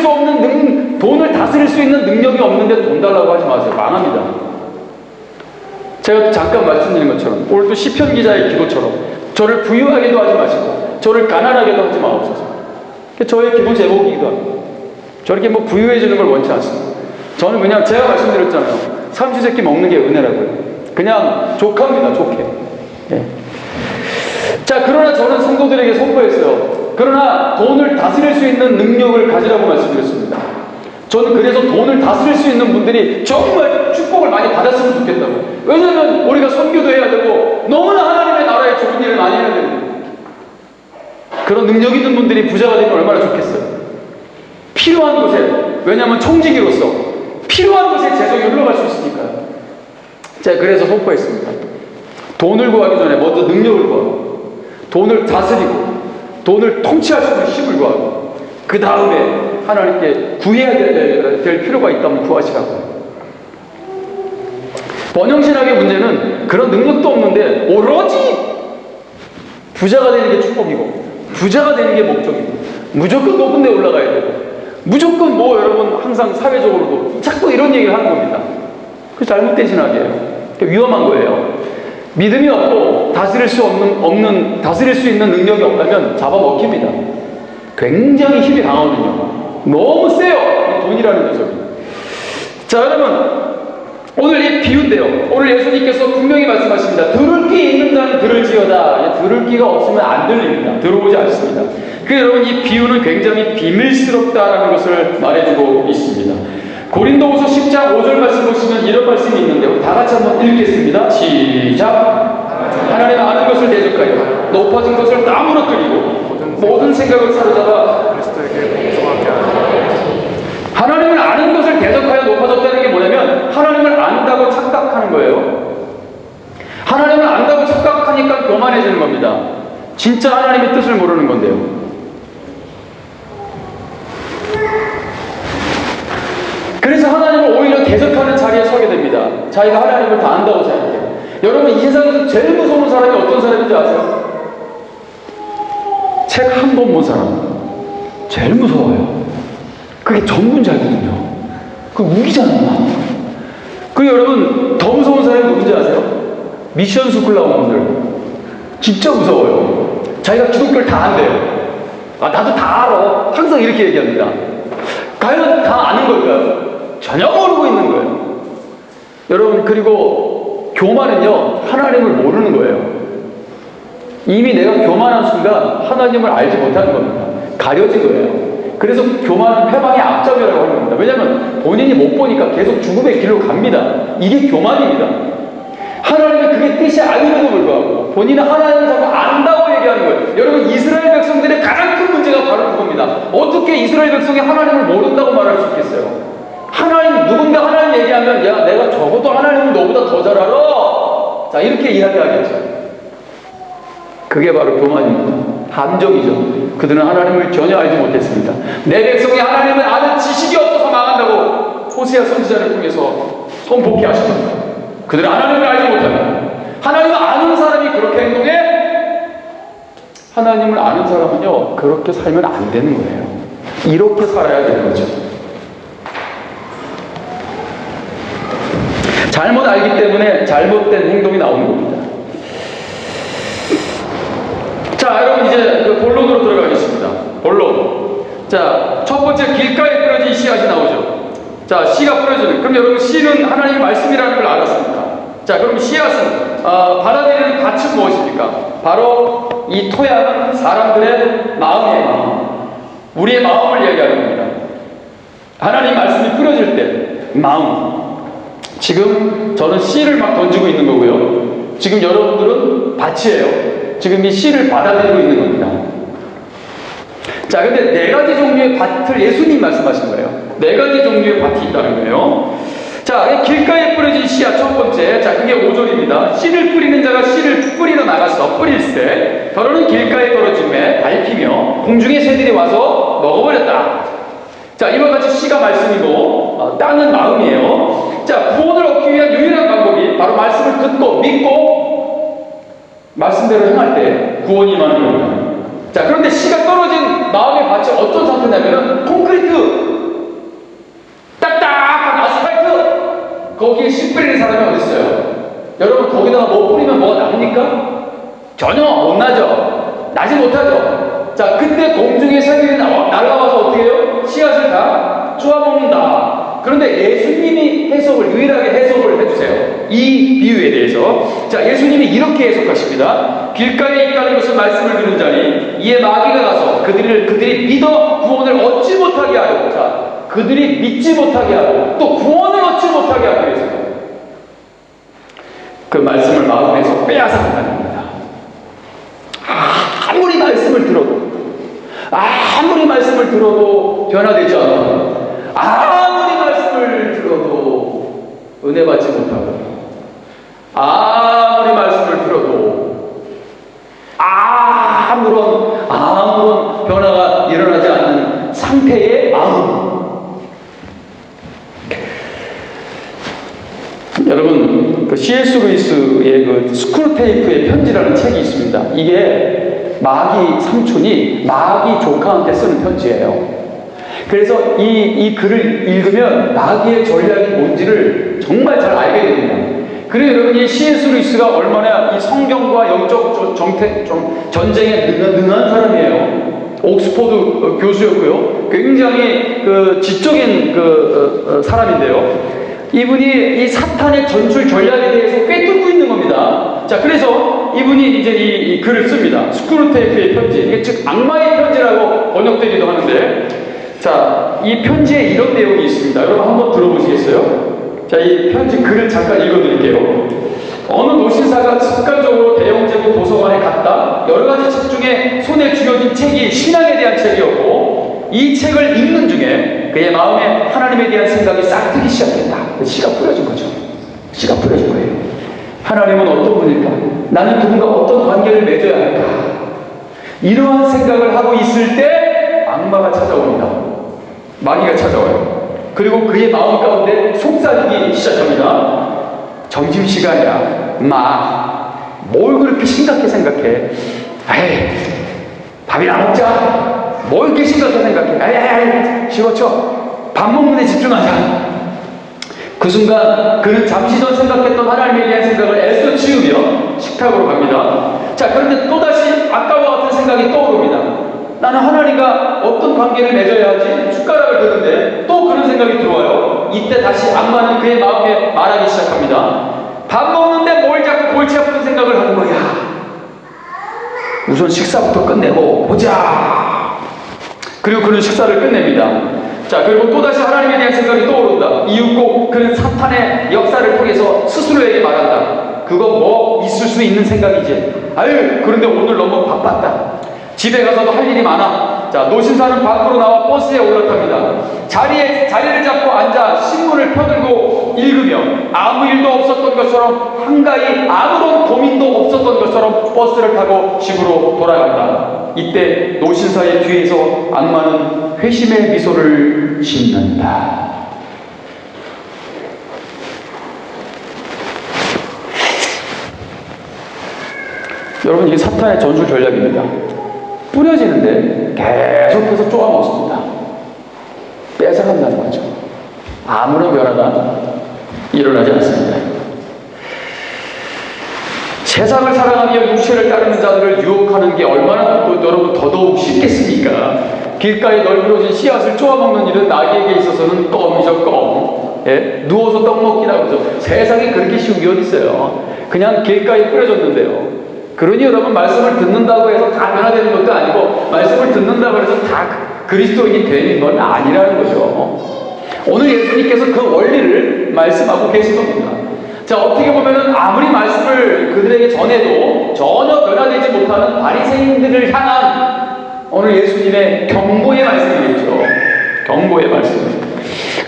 수 있는 능력이 없는데 돈 달라고 하지 마세요. 망합니다. 제가 잠깐 말씀드린 것처럼 오늘 또 시편 기자의 기도처럼 저를 부유하게도 하지 마시고 저를 가난하게도 하지 마옵소서. 저의 기도 제목이기도 합니다. 저렇게 뭐 부유해지는 걸 원치 않습니다. 저는 그냥 제가 말씀드렸잖아요. 삼시세끼 먹는 게 은혜라고요. 그냥 족합니다. 족해. 예. 자, 그러나 저는 성도들에게 선포했어요. 그러나 돈을 다스릴 수 있는 능력을 가지라고 말씀드렸습니다. 저는 그래서 돈을 다스릴 수 있는 분들이 정말 축복을 많이 받았으면 좋겠다고요. 왜냐하면 우리가 선교도 해야 되고 너무나 하나님의 나라에 좋은 일을 많이 해야 됩니다. 그런 능력 있는 분들이 부자가 되면 얼마나 좋겠어요. 필요한 곳에, 왜냐하면 청지기로서 필요한 곳에 재정이 흘러갈 수 있으니까요. 제가 그래서 선포했습니다. 돈을 구하기 전에 먼저 능력을 구하고 돈을 다스리고 돈을 통치할 수 있는 힘을 구하고 그 다음에 하나님께 구해야 될 필요가 있다면 구하시라고요. 번영신학의 문제는 그런 능력도 없는데 오로지 부자가 되는 게 축복이고 부자가 되는 게 목적이고 무조건 높은 데 올라가야 되고 무조건 뭐 여러분 항상 사회적으로도 자꾸 이런 얘기를 하는 겁니다. 그 잘못된 신학이에요. 위험한 거예요. 믿음이 없고 다스릴 수 있는 능력이 없다면 잡아먹힙니다. 굉장히 힘이 강하거든요. 너무 세요. 돈이라는 녀석이. 자, 여러분 오늘 이 비유인데요. 오늘 예수님께서 분명히 말씀하십니다. 들을 귀 있는 자는 들을지어다. 들을 귀가 없으면 안 들립니다. 들어오지 않습니다. 그래서 여러분 이 비유는 굉장히 비밀스럽다라는 것을 말해주고 있습니다. 고린도후서 10장 5절 말씀 보시면 이런 말씀이 있는데요. 다 같이 한번 읽겠습니다. 시작. 하나님 아는 것을 대적하여 높아진 것을 다 무너뜨리고 모든 생각을 사로잡아 그리스도에게 복종하게 하라. 하나님을 아는 것을 대적하여 높아졌다는 게 뭐냐면 하나님을 안다고 착각하는 거예요. 하나님을 안다고 착각하니까 교만해지는 겁니다. 진짜 하나님의 뜻을 모르는 건데요. 그래서 하나님을 오히려 대적하는 자리에 서게 됩니다. 자기가 하나님을 다 안다고 생각해요. 여러분 이 세상에서 제일 무서운 사람이 어떤 사람인지 아세요? 책 한 번 본 사람 제일 무서워요. 그게 전문자거든요. 그 우기잖아요. 그 여러분 더 무서운 사람이 누군지 아세요? 미션 스쿨 나온 분들 진짜 무서워요. 자기가 기독교를 다 안대요. 나도 다 알아. 항상 이렇게 얘기합니다. 과연 다 아는 걸까요? 전혀 모르고 있는 거예요. 여러분, 그리고 교만은요, 하나님을 모르는 거예요. 이미 내가 교만한 순간 하나님을 알지 못하는 겁니다. 가려진 거예요. 그래서 교만은 패망의 앞잡이라고 하는 겁니다. 왜냐하면 본인이 못 보니까 계속 죽음의 길로 갑니다. 이게 교만입니다. 하나님이 그게 뜻이 아님에도 불구하고 본인은 하나님을 자꾸 안다고 얘기하는 거예요. 여러분, 이스라엘 백성들의 가장 큰 문제가 바로 그겁니다. 어떻게 이스라엘 백성이 하나님을 모른다고 말할 수 있겠어요? 하나님, 누군가 하나님 얘기하면 야, 내가 적어도 하나님은 너보다 더 잘 알아. 자, 이렇게 이야기하겠죠. 그게 바로 교만입니다. 함정이죠. 그들은 하나님을 전혀 알지 못했습니다. 내 백성이 하나님을 아는 지식이 없어서 망한다고 호세아 선지자를 통해서 선포케 하십니다. 그들은 하나님을 알지 못합니다. 하나님을 아는 사람이 그렇게 행동해? 하나님을 아는 사람은요, 그렇게 살면 안 되는 거예요. 이렇게 살아야 되는 거죠. 잘못 알기 때문에 잘못된 행동이 나오는 겁니다. 자, 여러분, 이제 그 본론으로 들어가겠습니다. 본론. 자, 첫 번째, 길가에 뿌려진 씨앗이 나오죠. 자, 씨가 뿌려지는. 그럼 여러분, 씨는 하나님의 말씀이라는 걸 알았습니까? 자, 그럼 씨앗은 받아들이는 밭은 무엇입니까? 바로 이 토양은 사람들의 마음이에요. 우리의 마음을 얘기하는 겁니다. 하나님 말씀이 뿌려질 때 마음. 지금 저는 씨를 막 던지고 있는 거고요. 지금 여러분들은 밭이에요. 지금 이 씨를 받아들이고 있는 겁니다. 자, 근데 네 가지 종류의 밭을 예수님 말씀하신 거예요. 네 가지 종류의 밭이 있다는 거예요. 자, 길가에 뿌려진 씨앗 첫 번째. 자, 그게 5절입니다. 씨를 뿌리는 자가 씨를 뿌리러 나가서 뿌릴새 더러는 길가에 떨어짐에 밟히며 공중의 새들이 와서 먹어버렸다. 자, 이와 같이 씨가 말씀이고 땅은 마음이에요. 자, 구원을 얻기 위한 유일한 방법이 바로 말씀을 듣고 믿고 말씀대로 행할 때 구원이 임하는 겁니다. 자, 그런데 씨가 떨어진 마음의 밭이 어떤 상태냐면은 콘크리트, 딱딱한 아스팔트, 거기에 씨 뿌리는 사람이 어디 있어요? 여러분, 거기다가 뭐 뿌리면 뭐가 납니까? 전혀 못 나죠. 나지 못하죠. 자, 그때 공중의 새들이 날아와서 어떻게 해요? 씨앗을 다 쪼아먹는다. 그런데 예수님이 유일하게 해석을 해주세요. 이 비유에 대해서. 자, 예수님이 이렇게 해석하십니다. 길가에 있다는 것은 말씀을 듣는 자니 이에 마귀가 가서 그들이 믿어 구원을 얻지 못하게 하려고. 자, 그들이 믿지 못하게 하고 또 구원을 얻지 못하게 하기 위해서 그 말씀을 마음에서 빼앗아간다는 겁니다. 아무리 말씀을 들어도 변화되지 않아. 아무리 말씀을 들어도 은혜 받지 못하고, 아무리 말씀을 들어도 아무런 변화가 일어나지 않는 상태의 마음. 여러분, 그 C.S. 루이스의 그 스크루테이프의 편지라는 책이 있습니다. 이게 마귀 삼촌이 마귀 조카한테 쓰는 편지예요. 그래서 이 글을 읽으면 마귀의 전략이 뭔지를 정말 잘 알게 됩니다. 그래서 여러분, 이 C.S. 루이스가 얼마나 이 성경과 영적 전쟁에 능한 사람이에요. 옥스포드 교수였고요. 굉장히 그 지적인 사람인데요. 이분이 이 사탄의 전술 전략에 대해서 꿰뚫고 있는 겁니다. 자, 그래서 이분이 이제 이 글을 씁니다. 스크루테이프의 편지. 이게 즉 악마의 편지라고 번역되기도 하는데, 자, 이 편지에 이런 내용이 있습니다. 여러분 한번 들어보시겠어요? 자, 이 편지 글을 잠깐 읽어드릴게요. 어느 노신사가 습관적으로 대형제국 도서관에 갔다. 여러 가지 책 중에 손에 쥐어진 책이 신앙에 대한 책이었고, 이 책을 읽는 중에 그의 마음에 하나님에 대한 생각이 싹 트기 시작했다. 씨가 뿌려진 거죠. 씨가 뿌려진 거예요. 하나님은 어떤 분일까? 나는 누군가 어떤 관계를 맺어야 할까? 이러한 생각을 하고 있을 때 악마가 찾아옵니다. 마귀가 찾아와요. 그리고 그의 마음 가운데 속삭이기 시작합니다. 점심시간이야. 뭘 그렇게 심각하게 생각해? 에이, 밥이나 먹자. 뭘 이렇게 심각하게 생각해? 에이, 집어쳐. 밥 먹는 데 집중하자. 그 순간 그는 잠시 전 생각했던 하나님에 대한 생각을 애써 치우며 식탁으로 갑니다. 자, 그런데 또다시 아까와 같은 생각이 떠오릅니다. 나는 하나님과 어떤 관계를 맺어야 하지? 숟가락을 드는데 또 그런 생각이 들어와요. 이때 다시 악마는 그의 마음에 말하기 시작합니다. 밥 먹는데 뭘 자꾸 골치 아픈 생각을 하는 거야. 우선 식사부터 끝내고 보자. 그리고 그는 식사를 끝냅니다. 자, 그리고 또다시 하나님에 대한 생각이 떠오른다. 이윽고 그는 사탄의 역사를 통해서 스스로에게 말한다. 그거 뭐 있을 수 있는 생각이지. 아유, 그런데 오늘 너무 바빴다. 집에 가서도 할 일이 많아. 자, 노신사는 밖으로 나와 버스에 올라탑니다. 자리를 잡고 앉아 신문을 펴들고 읽으며 아무 일도 없었던 것처럼 한가히 아무런 고민도 없었던 것처럼 버스를 타고 집으로 돌아간다. 이때 노신사의 뒤에서 악마는 회심의 미소를 짓는다. 여러분, 이게 사탄의 전술 전략입니다. 뿌려지는데 계속해서 쪼아먹습니다. 뺏어간다는 거죠. 아무런 변화가 일어나지 않습니다. 세상을 사랑하며 육체를 따르는 자들을 유혹하는 게 얼마나 여러분 더더욱 쉽겠습니까? 길가에 널브러진 씨앗을 쪼아먹는 일은 나귀에게 있어서는 껌이죠, 껌. 예? 누워서 떡 먹기라고 하죠. 세상에 그렇게 쉬운 게 어디 있어요? 그냥 길가에 뿌려졌는데요. 그러니 여러분, 말씀을 듣는다고 해서 다 변화되는 것도 아니고, 말씀을 듣는다고 해서 다 그리스도인이 되는 건 아니라는 거죠. 오늘 예수님께서 그 원리를 말씀하고 계신 겁니다. 자, 어떻게 보면은 아무리 말씀을 그들에게 전해도 전혀 변화되지 못하는 바리새인들을 향한 오늘 예수님의 경고의 말씀이겠죠. 경고의 말씀.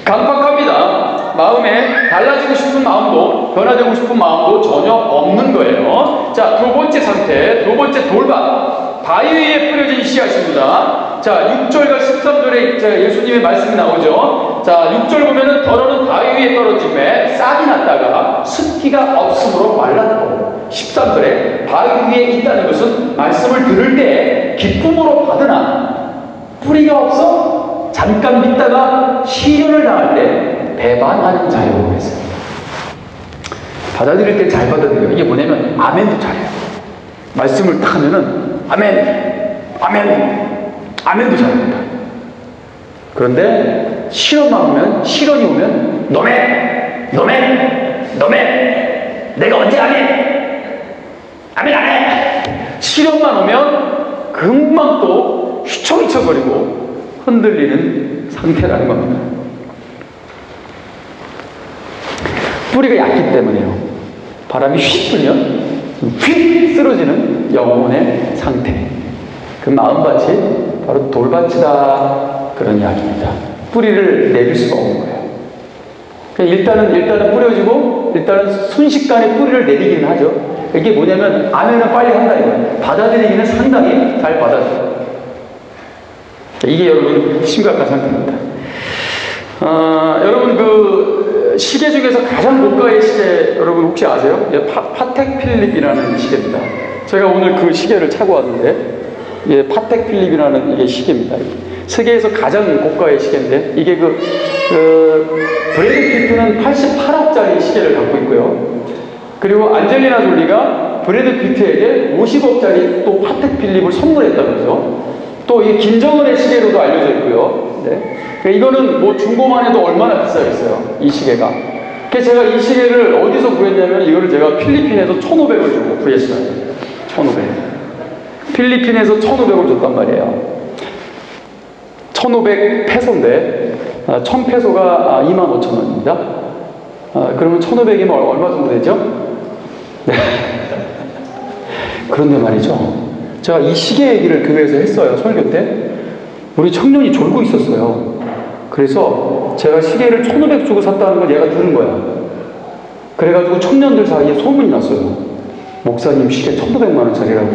강팍합니다. 마음에 달라지고 싶은 마음도, 변화되고 싶은 마음도 전혀 없는 거예요. 자, 두 번째 상태, 두 번째 돌밭. 바위 위에 뿌려진 씨앗입니다. 자, 6절과 13절에 예수님의 말씀이 나오죠. 자, 6절 보면은 더러는 바위 위에 떨어짐에 싹이 났다가 습기가 없으므로 말랐고, 13절에 바위 위에 있다는 것은 말씀을 들을 때 기쁨으로 받으나 뿌리가 없어 잠깐 믿다가 시련을 당할 때 배반하는 자라고 했어요. 받아들일 때 잘 받아들여요. 이게 뭐냐면 아멘도 잘해요. 말씀을 딱 하면은 아멘, 아멘, 아멘도 잘합니다. 그런데 시련이 오면 너네 내가 언제 아멘 안 해. 시련만 오면 금방 또 휘청휘청거리고 흔들리는 상태라는 겁니다. 뿌리가 얕기 때문에요. 바람이 휙 불면 휙 쓰러지는 영혼의 상태. 그 마음밭이 바로 돌밭이다, 그런 이야기입니다. 뿌리를 내릴 수가 없는 거예요. 일단은 뿌려지고 일단은 순식간에 뿌리를 내리기는 하죠. 이게 뭐냐면 아멘은 빨리 한다 이거예요. 받아들이기는 상당히 잘 받아들여요. 이게 여러분 심각한 상태입니다. 여러분 그 시계 중에서 가장 고가의 시계 여러분 혹시 아세요? 파텍 필립이라는 시계입니다. 제가 오늘 그 시계를 차고 왔는데, 예, 파텍 필립이라는 이게 시계입니다. 세계에서 가장 고가의 시계인데, 이게 브래드 피트는 88억짜리 시계를 갖고 있고요. 그리고 안젤리나 졸리가 브래드 피트에게 50억짜리 또 파텍 필립을 선물했다면서. 또 이 김정은의 시계로도 알려져 있고요. 네. 이거는 뭐 중고만 해도 얼마나 비싸겠어요, 이 시계가. 그래서 제가 이 시계를 어디서 구했냐면, 이거를 제가 필리핀에서 1,500을 주고 구했어요. 1,500. 필리핀에서 1,500을 줬단 말이에요. 1,500 페소인데, 1,000페소가 25,000원입니다. 그러면 1,500이면 얼마 정도 되죠? 네. 그런데 말이죠. 제가 이 시계 얘기를 교회에서 했어요, 설교 때. 우리 청년이 졸고 있었어요. 그래서 제가 시계를 1,500 주고 샀다는 걸 얘가 들은 거야. 그래가지고 청년들 사이에 소문이 났어요. 목사님 시계 1,500만 원짜리라고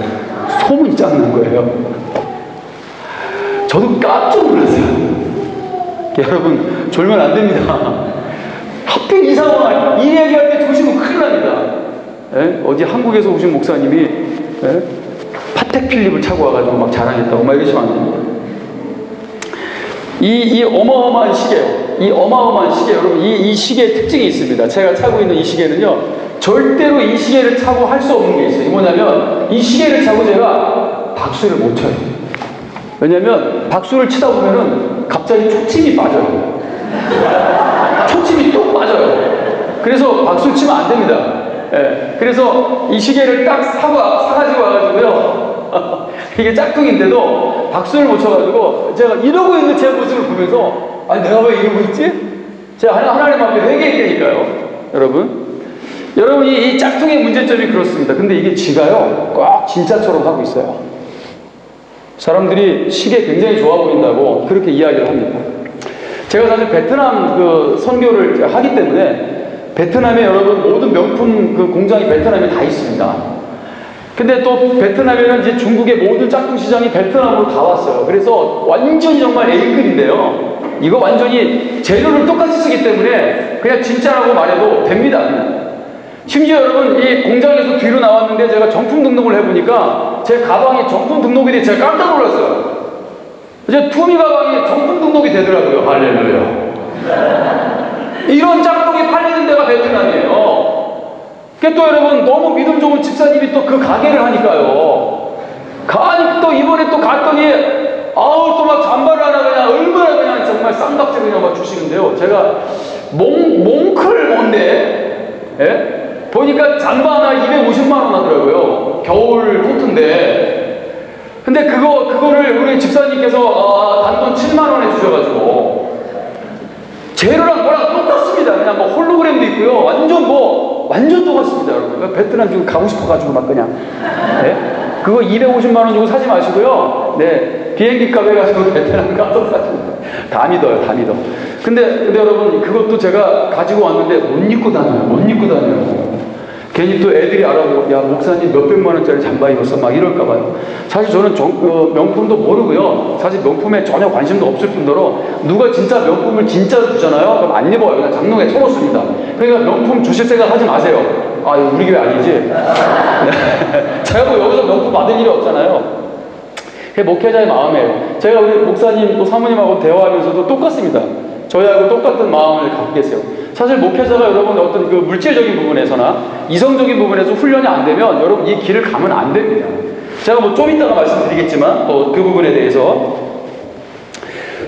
소문이 쫙 난 거예요. 저도 깜짝 놀랐어요. 여러분, 졸면 안 됩니다. 하필 이 상황, 이 얘기할 때 조심은 큰일 납니다. 예? 어디 한국에서 오신 목사님이, 예? 파텍 필립을 차고 와가지고 막 자랑했다고 막 이러시면 안 됩니다. 이 어마어마한 시계요. 이 어마어마한 시계, 여러분, 이 시계의 특징이 있습니다. 제가 차고 있는 이 시계는요, 절대로 이 시계를 차고 할 수 없는 게 있어요. 뭐냐면, 이 시계를 차고 제가 박수를 못 쳐요. 왜냐면 박수를 치다 보면은 갑자기 초침이 빠져요. 초침이 뚝 빠져요. 그래서 박수 치면 안 됩니다. 예. 그래서 이 시계를 딱 사가지고 와가지고요. 이게 짝퉁인데도 박수를 못 쳐가지고 제가 이러고 있는 제 모습을 보면서 아니 내가 왜 이러고 있지? 제가 하나님 앞에 회개했다니까요. 여러분 이 짝퉁의 문제점이 그렇습니다. 근데 이게 지가요 꼭 진짜처럼 하고 있어요. 사람들이 시계 굉장히 좋아 보인다고 그렇게 이야기를 합니다. 제가 사실 베트남 그 선교를 하기 때문에 베트남에 여러분 모든 명품 그 공장이 베트남에 다 있습니다. 근데 또 베트남에는 이제 중국의 모든 짝퉁 시장이 베트남으로 다 왔어요. 그래서 완전히 정말 A급인데요. 이거 완전히 재료를 똑같이 쓰기 때문에 그냥 진짜라고 말해도 됩니다. 그냥. 심지어 여러분 이 공장에서 뒤로 나왔는데 제가 정품 등록을 해보니까 제 가방에 정품 등록이 돼 제가 깜짝 놀랐어요. 이제 투미 가방이 정품 등록이 되더라고요. 할렐루야. 이런 짝퉁이 팔리는 데가 베트남이에요. 그게 또 여러분 너무 믿음 좋은 집사님이 또 그 가게를 하니까요. 아니 또 이번에 또 갔더니 아우 또 막 잠바를 하나 그냥 얼마나 그냥 정말 쌍박질 그냥 막 주시는데요. 제가 몽클 뭔데? 예? 보니까 잠바 하나 250만 원 하더라고요. 겨울 코트인데. 근데 그거를 우리 집사님께서 단돈 7만 원에 주셔가지고 재료랑 뭐랑 똑같습니다. 그냥 뭐 홀로그램도 있고요. 완전 똑같습니다, 여러분. 베트남 지금 가고 싶어가지고 막 그냥. 네? 그거 250만 원 주고 사지 마시고요. 네. 비행기 값에 가지고 베트남 가서 사십니다. 다 믿어요. 근데 여러분, 그것도 제가 가지고 왔는데 못 입고 다녀요. 괜히 또 애들이 알아보고, 야, 목사님 몇백만 원짜리 잠바 입었어? 막 이럴까봐요. 사실 저는 명품도 모르고요. 사실 명품에 전혀 관심도 없을 뿐더러 누가 진짜 명품을 진짜로 주잖아요? 그럼 안 입어요. 그냥 장롱에 쳐놓습니다. 그러니까 명품 주실 생각 하지 마세요. 아, 우리 교회 아니지? 제가 뭐 여기서 명품 받은 일이 없잖아요. 그게 목회자의 마음이에요. 제가 우리 목사님 또 사모님하고 대화하면서도 똑같습니다. 저희하고 똑같은 마음을 갖고 계세요. 사실 목회자가 여러분 어떤 그 물질적인 부분에서나 이성적인 부분에서 훈련이 안 되면 여러분 이 길을 가면 안 됩니다. 제가 뭐 좀 이따가 말씀드리겠지만 또 그 부분에 대해서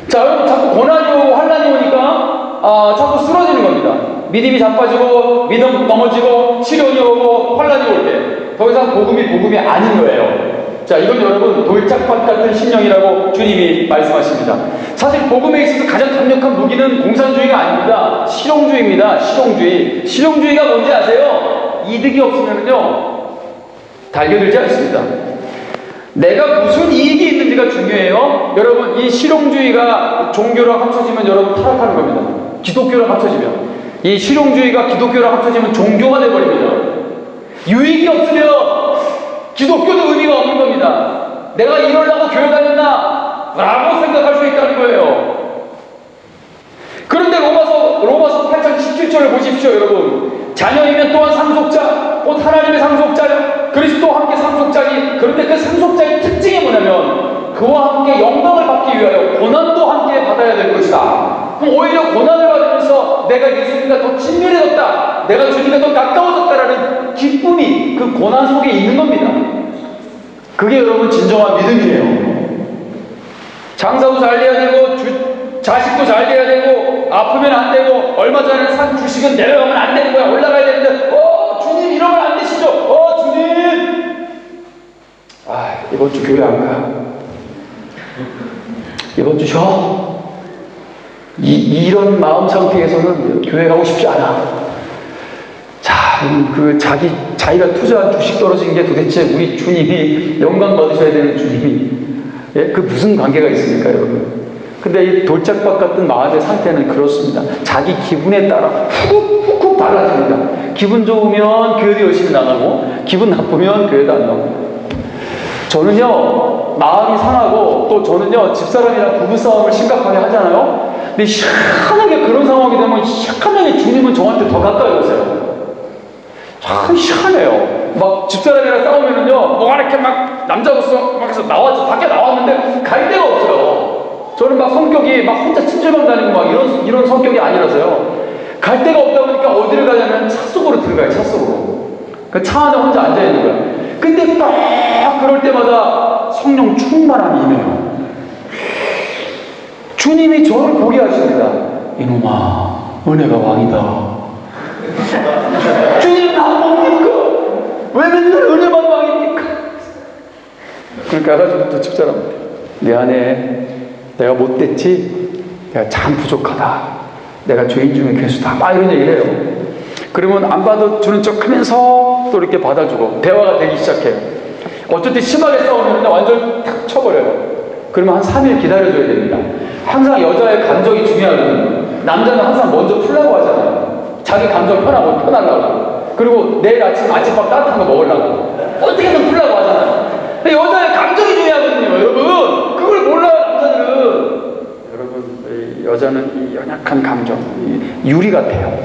자 여러분 자꾸 고난이 오고 환난이 오니까 자꾸 쓰러지는 겁니다. 믿음이 자빠지고 믿음 넘어지고 시련이 오고 환난이 올 때 더 이상 복음이 아닌 거예요. 자, 이건 여러분 돌짝밭 같은 심령이라고 주님이 말씀하십니다. 사실 복음에 있어서 가장 강력한 무기는 공산주의가 아닙니다. 실용주의입니다. 실용주의가 뭔지 아세요? 이득이 없으면요 달겨들지 않습니다. 내가 무슨 이익이 있는지가 중요해요. 여러분 이 실용주의가 종교랑 합쳐지면 여러분 타락하는 겁니다. 기독교랑 합쳐지면 이 실용주의가 기독교랑 합쳐지면 종교가 돼버립니다. 유익이 없으면 기독교도 의미가 없는 겁니다. 내가 이러려고 교회 다녔나? 라고 생각할 수 있다는 거예요. 그런데 로마서 8장 17절을 보십시오, 여러분. 자녀이면 또한 상속자, 곧 하나님의 상속자요. 그리스도와 함께 상속자니. 그런데 그 상속자의 특징이 뭐냐면 그와 함께 영광을 받기 위하여 고난도 함께 받아야 될 것이다. 그럼 오히려 고난을 받으면서 내가 예수님과 더 친밀해졌다. 내가 주님과 더 가까워졌다라는 기쁨이 그 고난 속에 있는 겁니다. 그게 여러분 진정한 믿음이에요. 장사도 잘 돼야 되고 자식도 잘 돼야 되고 아프면 안 되고 얼마 전에 산 주식은 내려가면 안 되는 거야. 올라가야 되는데 주님 이러면 안 되시죠? 주님 이번 주 교회 안 가. 이번 주 쉬어. 이런 마음 상태에서는 교회 가고 싶지 않아. 자, 그 자기가 투자한 주식 떨어진 게 도대체 우리 주님이 영광 받으셔야 되는 주님이 그 무슨 관계가 있습니까, 여러분? 근데 이 돌짝밭 같은 마음의 상태는 그렇습니다. 자기 기분에 따라 훅훅 달라집니다. 기분 좋으면 교회도 열심히 나가고 기분 나쁘면 교회도 안 나옵니다. 저는요 마음이 상하고 또 저는요 집사람이랑 부부싸움을 심각하게 하잖아요. 근데 희한하게 그런 상황이 되면 희한하게 주님은 저한테 더 가까이 오세요. 참 희한해요. 막 집사람이랑 싸우면은요 뭐가 이렇게 막 남자로서 막 해서 밖에 나왔는데 갈 데가 없어요. 저는 막 성격이 막 혼자 침실만 다니고 막 이런 성격이 아니라서요. 갈 데가 없다 보니까 어디를 가냐면 차 속으로 들어가요. 차 속으로. 그 차 안에 혼자 앉아 있는 거예요. 근데 딱 그럴 때마다 성령 충만함이 임해요. 주님이 저를 보게 하십니다. 이놈아, 은혜가 왕이다. 주님 나 뭡니까? 왜 맨날 은혜만 왕입니까? 그러니까 가가지고 칭찬합니다. 내 안에 내가 못됐지? 내가 참 부족하다. 내가 죄인 중에 괴수다. 막 이런 얘기를 해요. 그러면 안 받아주는 척 하면서 또 이렇게 받아주고 대화가 되기 시작해요. 어쨌든 심하게 싸우면 완전 탁 쳐버려요. 그러면 한 3일 기다려줘야 됩니다. 항상 여자의 감정이 중요하거든요. 남자는 항상 먼저 풀라고 하잖아요. 자기 감정 편하려고. 그리고 내일 아침밥 따뜻한 거 먹으려고. 어떻게든 풀라고 하잖아요. 근데 여자의 감정이 중요하거든요, 여러분. 그걸 몰라요, 남자들은. 여러분, 여자는 이 연약한 감정, 유리 같아요.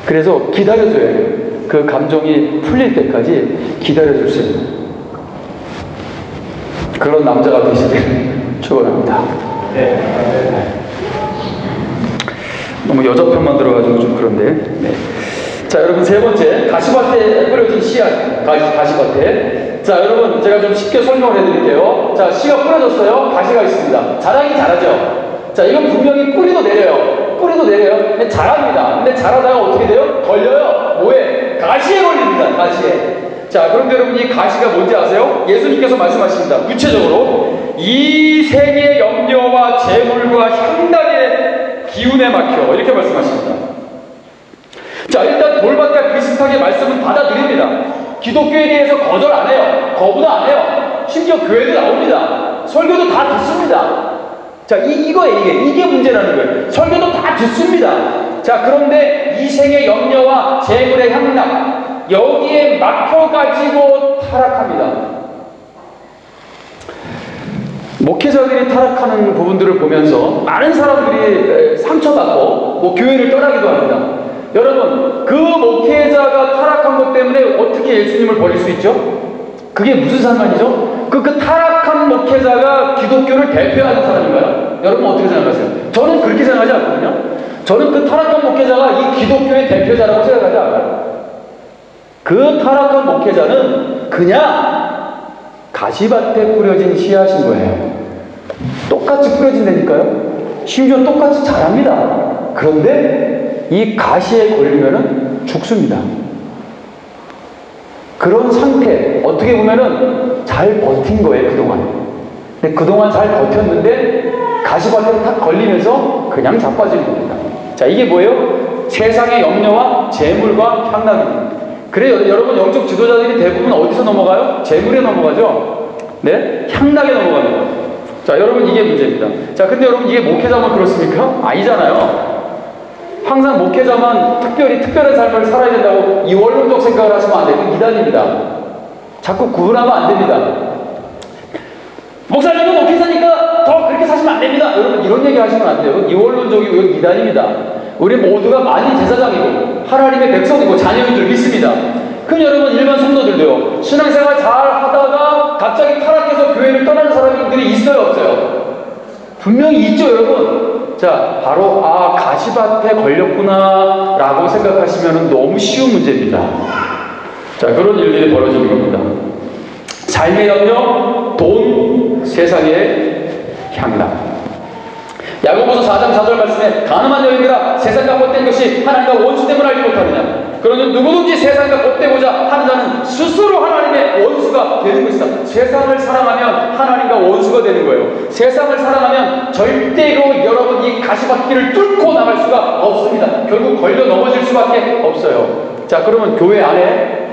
그래서 기다려줘야 해요. 그 감정이 풀릴 때까지 기다려줄 수 있는 그런 남자가 되시길 축원합니다. 너무 여자 편만 들어가지고 좀 그런데. 네. 자, 여러분 세 번째 가시밭에 뿌려진 씨앗, 가시밭에. 자, 여러분 제가 좀 쉽게 설명을 해드릴게요. 자, 씨가 뿌려졌어요. 가시가 있습니다. 자라긴 자라죠. 자, 이건 분명히 뿌리도 내려요. 근데 자랍니다. 근데 자라다가 어떻게 돼요? 걸려요. 뭐에? 가시에 걸립니다. 가시에. 자, 그런데 여러분 이 가시가 뭔지 아세요? 예수님께서 말씀하십니다. 구체적으로 이 세계의 염려와 재물과 향락의 기운에 막혀 이렇게 말씀하십니다. 자, 일단 돌밭과 비슷하게 말씀은 받아들입니다. 기독교에 대해서 거절 안 해요. 거부도 안 해요. 심지어 교회도 나옵니다. 설교도 다 듣습니다. 자, 이게 문제라는 거예요. 설교도 다 듣습니다. 자, 그런데 이 생의 염려와 재물의 향락, 여기에 막혀가지고 타락합니다. 목회자들이 타락하는 부분들을 보면서 많은 사람들이 상처받고 교회를 떠나기도 합니다. 여러분, 그 목회자가 타락한 것 때문에 어떻게 예수님을 버릴 수 있죠? 그게 무슨 상관이죠? 그 타락한 목회자가 기독교를 대표하는 사람인가요? 여러분 어떻게 생각하세요? 저는 그렇게 생각하지 않거든요. 저는 그 타락한 목회자가 이 기독교의 대표자라고 생각하지 않아요. 그 타락한 목회자는 그냥 가시밭에 뿌려진 씨앗인 거예요. 똑같이 뿌려진다니까요. 심지어 똑같이 자랍니다. 그런데 이 가시에 걸리면은 죽습니다. 그런 상태, 어떻게 보면은 잘 버틴 거예요, 그동안. 근데 그동안 잘 버텼는데 가시밭에 탁 걸리면서 그냥 자빠지는 겁니다. 자, 이게 뭐예요? 세상의 염려와 재물과 향락입니다. 그래요, 여러분 영적 지도자들이 대부분 어디서 넘어가요? 재물에 넘어가죠? 네? 향락에 넘어갑니다. 자, 여러분 이게 문제입니다. 자, 근데 여러분 이게 목회자만 그렇습니까? 아니잖아요. 항상 목회자만 특별한 삶을 살아야 된다고 이원론적 생각을 하시면 안 돼요. 그 이단입니다. 자꾸 구분하면 안 됩니다. 목사님은 목회자니까 더 그렇게 사시면 안 됩니다. 여러분 이런 얘기 하시면 안 돼요. 이원론적이고 이건 이단입니다. 우리 모두가 만인 제사장이고 하나님의 백성이고 자녀인 줄 믿습니다. 그럼 여러분 일반 성도들도요. 신앙생활 잘 하다가 갑자기 타락해서 교회를 떠나는 사람들이 있어요, 없어요? 분명히 있죠, 여러분. 자, 바로 가시밭에 걸렸구나 라고 생각하시면 너무 쉬운 문제입니다. 자, 그런 일들이 벌어지는 겁니다. 삶의 염려, 돈, 세상의 향락. 야고보서 4장 4절 말씀에 가늠한 여인들아 세상과 헛된 것이 하나님과 원수됨을 알지 못하느냐. 그러니 누구든지 세상과 헛되고자 하는 자는 스스로 하나님의 원수가 되는 것이다. 세상을 사랑하면 하나님과 원수가 되는 거예요. 세상을 사랑하면 절대로 여러분 이 가시밭길을 뚫고 나갈 수가 없습니다. 결국 걸려 넘어질 수밖에 없어요. 자, 그러면 교회 안에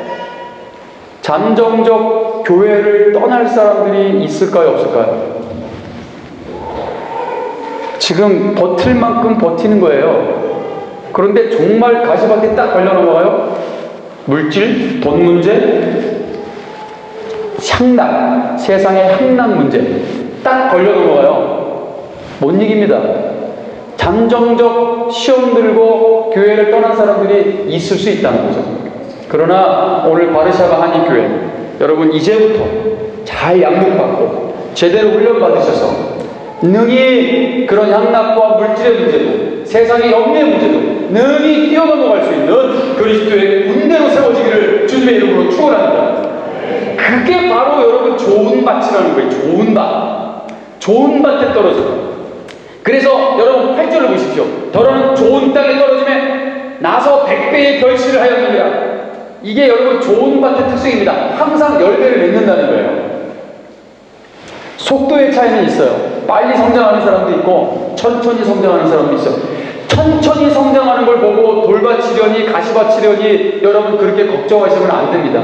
잠정적 교회를 떠날 사람들이 있을까요, 없을까요? 지금 버틸 만큼 버티는 거예요. 그런데 정말 가시밭에 딱 걸려 넘어가요. 물질, 돈 문제, 향락, 세상의 향락 문제 딱 걸려 넘어가요. 못 이깁니다. 잠정적 시험 들고 교회를 떠난 사람들이 있을 수 있다는 거죠. 그러나 오늘 바르샤바 한인교회 여러분 이제부터 잘 양육받고 제대로 훈련받으셔서 능히 그런 향락과 물질의 문제도 세상의 염려의 문제도 능히 뛰어넘어갈 수 있는 그리스도의 군대로 세워지기를 주님의 이름으로 축원합니다. 그게 바로 여러분 좋은 밭이라는 거예요. 좋은 밭. 좋은 밭에 떨어져요. 그래서 여러분 8절을 보십시오. 더러는 좋은 땅에 떨어짐에 나서 100배의 결실을 하였느니라. 이게 여러분 좋은 밭의 특징입니다. 항상 열매를 맺는다는 거예요. 속도의 차이는 있어요. 빨리 성장하는 사람도 있고 천천히 성장하는 사람도 있어요. 천천히 성장하는 걸 보고 돌밭이려니 가시밭이려니 여러분 그렇게 걱정하시면 안 됩니다.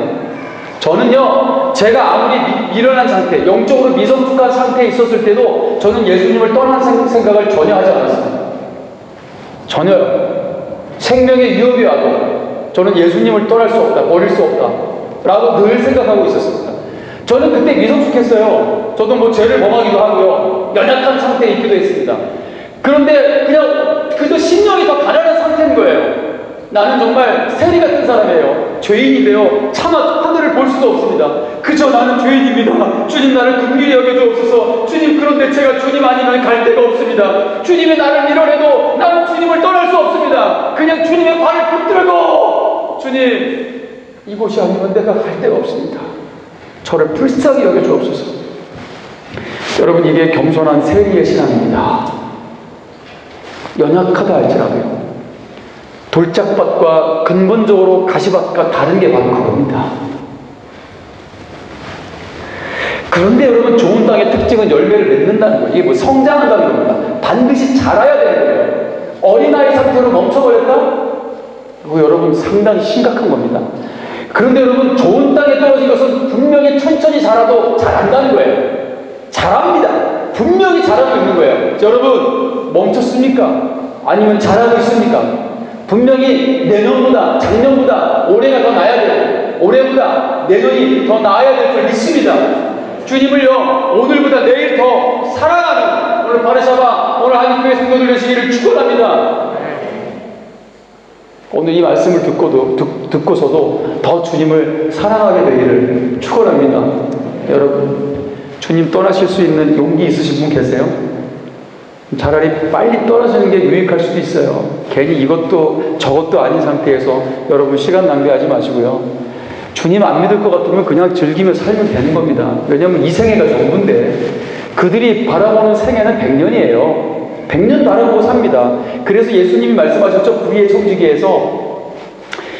저는요, 제가 아무리 미련한 상태, 영적으로 미성숙한 상태에 있었을 때도 저는 예수님을 떠날 생각을 전혀 하지 않았습니다. 전혀요. 생명의 위협이 와도 저는 예수님을 떠날 수 없다, 버릴 수 없다 라고 늘 생각하고 있었습니다. 저는 그때 미성숙했어요. 저도 뭐 죄를 범하기도 하고요, 연약한 상태에 있기도 했습니다. 그런데 그냥 그저 심령이 더 가난한 상태인 거예요. 나는 정말 세리 같은 사람이에요. 죄인인데요, 차마 하늘을 볼 수도 없습니다. 그저 나는 죄인입니다. 주님 나를 긍휼히 여겨주옵소서. 주님, 그런데 제가 주님 아니면 갈 데가 없습니다. 주님이 나를 밀어내도 나는 주님을 떠날 수 없습니다. 그냥 주님의 발을 붙들고 주님, 이곳이 아니면 내가 갈 데가 없습니다. 저를 불쌍히 여겨주옵소서. 여러분, 이게 겸손한 세리의 신앙입니다. 연약하다 할지라도요, 돌짝밭과 근본적으로 가시밭과 다른 게 바로 그겁니다. 그런데 여러분, 좋은 땅의 특징은 열매를 맺는다는 거예요. 이게 뭐 성장한다는 겁니다. 반드시 자라야 되는 거예요. 어린아이 상태로 멈춰버렸다? 그거 여러분 상당히 심각한 겁니다. 그런데 여러분, 좋은 땅에 떨어진 것은 분명히 천천히 자라도 자란다는 거예요. 자랍니다. 분명히 자라고 있는 거예요. 여러분, 멈췄습니까? 아니면 자라고 있습니까? 분명히 내년보다, 작년보다 올해가 더 나아야 되고, 올해보다 내년이 더 나아야 될 줄 믿습니다. 주님을요, 오늘보다 내일 더 사랑하는, 오늘 바르샤바, 오늘 한인교회 성도들 되시기를 축원합니다. 오늘 이 말씀을 듣고서도 더 주님을 사랑하게 되기를 축원합니다. 여러분, 주님 떠나실 수 있는 용기 있으신 분 계세요? 차라리 빨리 떨어지는 게 유익할 수도 있어요. 괜히 이것도 저것도 아닌 상태에서 여러분 시간 낭비하지 마시고요. 주님 안 믿을 것 같으면 그냥 즐기며 살면 되는 겁니다. 왜냐하면 이 생애가 전부인데, 그들이 바라보는 생애는 100년이에요. 100년 바라보고 삽니다. 그래서 예수님이 말씀하셨죠. 구리의 청지기에서,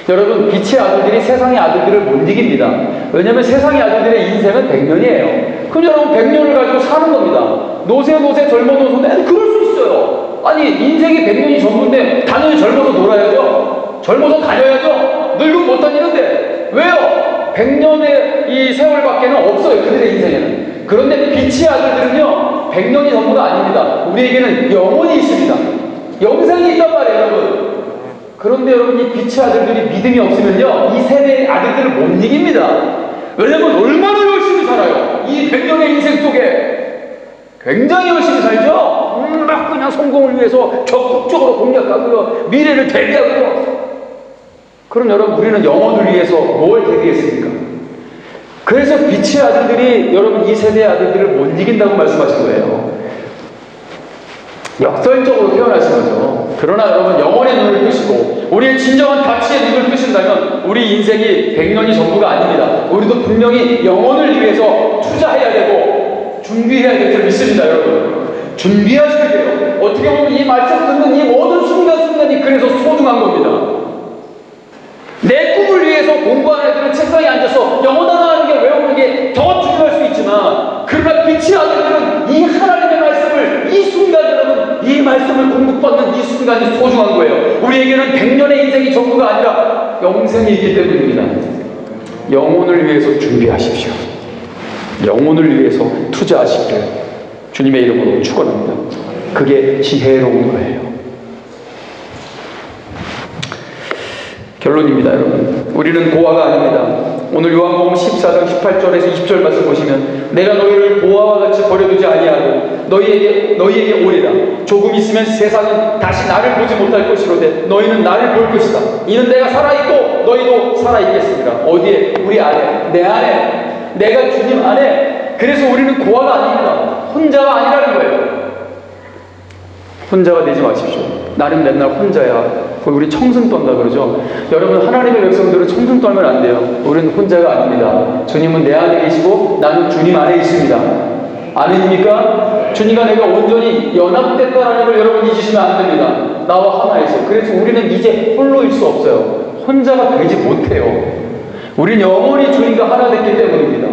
여러분, 빛의 아들들이 세상의 아들들을 못 이깁니다. 왜냐하면 세상의 아들들의 인생은 100년이에요. 그럼 여러분 100년을 가지고 사는 겁니다. 노세 젊어도 그럴 수 있어요. 아니, 인생이 100년이 전부인데 당연히 젊어서 놀아야죠. 젊어서 다녀야죠. 늙으면 못 다니는데. 왜요? 100년의 이 세월밖에는 없어요, 그들의 인생에는. 그런데 빛의 아들들은요, 100년이 전부가 아닙니다. 우리에게는 영혼이 있습니다. 영생이 있단 말이에요, 여러분. 그런데 여러분, 이 빛의 아들들이 믿음이 없으면요, 이 세대의 아들들을 못 이깁니다. 왜냐면 얼마나 열심히 살아요. 이 100년의 인생 속에 굉장히 열심히 살죠. 막 그냥 성공을 위해서 적극적으로 공략하고요, 미래를 대비하고요. 그럼 여러분, 우리는 영혼을 위해서 뭘 대비했습니까? 그래서 빛의 아들들이 여러분 이 세대의 아들들을 못 이긴다고 말씀하신 거예요. 역설적으로 표현하신 거죠. 그러나 여러분, 영혼의 눈을 뜨시고 우리의 진정한 가치의 눈을 뜨신다면 우리 인생이 100년이 전부가 아닙니다. 우리도 분명히 영혼을 위해서 투자해야 되고 준비해야 될 줄 믿습니다. 여러분, 준비하셔야 돼요. 어떻게 보면 이 말씀 듣는 이 모든 순간순간이 그래서 소중한 겁니다. 내 꿈을 위해서 공부하는 애들은 책상에 앉아서 영어 단어 하는 게 외우는 게 더 중요할 수 있지만, 그러나 빛의 아들들은 이 하나님의 말씀을, 이 순간, 여러분, 이 말씀을 공급받는 이 순간이 소중한 거예요. 우리에게는 100년의 인생이 전부가 아니라 영생이 있기 때문입니다. 영혼을 위해서 준비하십시오. 영혼을 위해서 투자하십시오. 주님의 이름으로 축원합니다. 그게 지혜로운 거예요. 결론입니다, 여러분. 우리는 고아가 아닙니다. 오늘 요한복음 14장 18절에서 20절 말씀 보시면, 내가 너희를 고아와 같이 버려두지 아니하고 너희에게 오리라. 조금 있으면 세상은 다시 나를 보지 못할 것이로되 너희는 나를 볼 것이다. 이는 내가 살아있고 너희도 살아있겠습니다. 어디에? 우리 안에, 내 안에, 내가 주님 안에. 그래서 우리는 고아가 아닙니다. 혼자가 아니라는 거예요. 혼자가 되지 마십시오. 나는 맨날 혼자야. 우리 청승 떤다 그러죠. 여러분, 하나님의 백성들은 청승 떨면 안 돼요. 우리는 혼자가 아닙니다. 주님은 내 안에 계시고 나는 주님 안에 있습니다. 아닙니까? 주님과 내가 온전히 연합됐다라는 걸 여러분 잊으시면 안 됩니다. 나와 하나에서. 그래서 우리는 이제 홀로일 수 없어요. 혼자가 되지 못해요. 우리는 영원히 주님과 하나 됐기 때문입니다.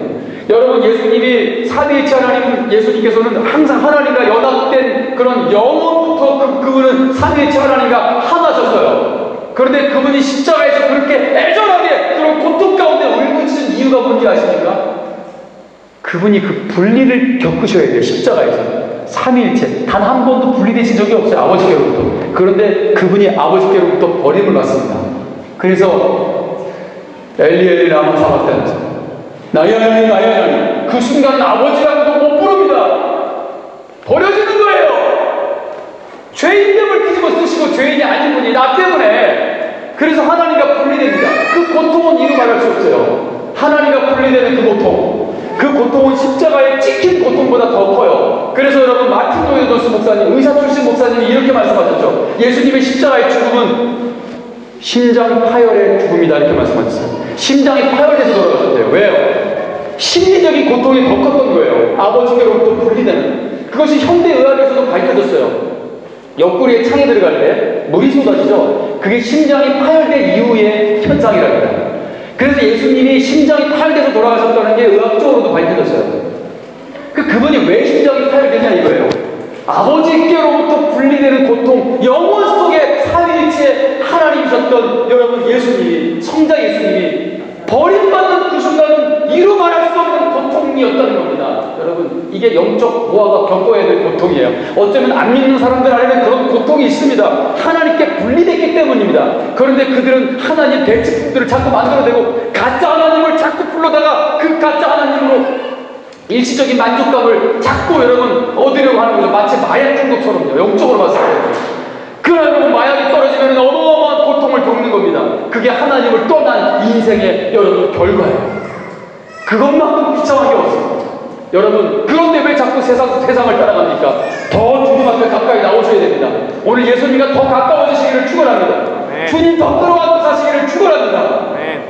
여러분, 예수님이 삼위일체 하나님, 예수님께서는 항상 하나님과 연합된 그런 영원부터 그분은 삼위일체 하나님과 하나셨어요. 그런데 그분이 십자가에서 그렇게 애절하게 그런 고통 가운데 울부짖은 이유가 뭔지 아십니까? 그분이 그 분리를 겪으셔야 돼요. 십자가에서 삼위일체 단 한 번도 분리되신 적이 없어요. 아버지께로부터. 그런데 그분이 아버지께로부터 버림을 받습니다. 그래서 엘리 엘리 라마 사박단에서 나의 하나님 나의 하나님, 그 순간 아버지라고도 못 부릅니다. 버려지는 거예요. 죄인됨을 뒤집어 쓰시고 죄인이 아닌 분이 나 때문에. 그래서 하나님과 분리됩니다. 그 고통은 이루 말할 수 없어요. 하나님과 분리되는 그 고통, 그 고통은 십자가에 찍힌 고통보다 더 커요. 그래서 여러분, 마틴 노예 존스 목사님, 의사 출신 목사님이 이렇게 말씀하셨죠. 예수님의 십자가의 죽음은 심장 파열의 죽음이다, 이렇게 말씀하셨어요. 심장이 파열돼서 돌아가셨대요. 왜요? 심리적인 고통이 더 컸던 거예요. 아버지께로부터 분리되는. 그것이 현대의학에서도 밝혀졌어요. 옆구리에 창에 들어갈 때 물이 쏟아지죠. 그게 심장이 파열된 이후의 현상이랍니다. 그래서 예수님이 심장이 파열돼서 돌아가셨다는 게 의학적으로도 밝혀졌어요. 그분이 왜 심장이 파열되냐 이거예요. 아버지께로부터 분리되는 고통, 영혼 속에 삼위일체 하나님이셨던 여러분 예수님이, 성자 예수님이 버림받는 그 순간은 이루 말할 수 없는 고통이었다는 겁니다. 여러분, 이게 영적 보아가 겪어야 될 고통이에요. 어쩌면 안 믿는 사람들 안에는 그런 고통이 있습니다. 하나님께 분리됐기 때문입니다. 그런데 그들은 하나님 대치품들을 자꾸 만들어내고 가짜 하나님을 자꾸 불러다가 그 가짜 하나님으로 일시적인 만족감을 자꾸 여러분 얻으려고 하는 거죠. 마치 마약 중독처럼요. 영적으로 봤을 때. 그러면 마약이 떨어지면 어마어마한 고통을 겪는 겁니다. 그게 하나님을 떠난 인생의 여러분 결과예요. 그것만큼 비참한 게 없습니다. 여러분, 그런데 왜 자꾸 세상을 따라갑니까? 더 주님 앞에 가까이 나오셔야 됩니다. 오늘 예수님과 더 가까워지시기를 축원합니다. 네. 주님 더 끌어안고 사시기를 축원합니다. 네.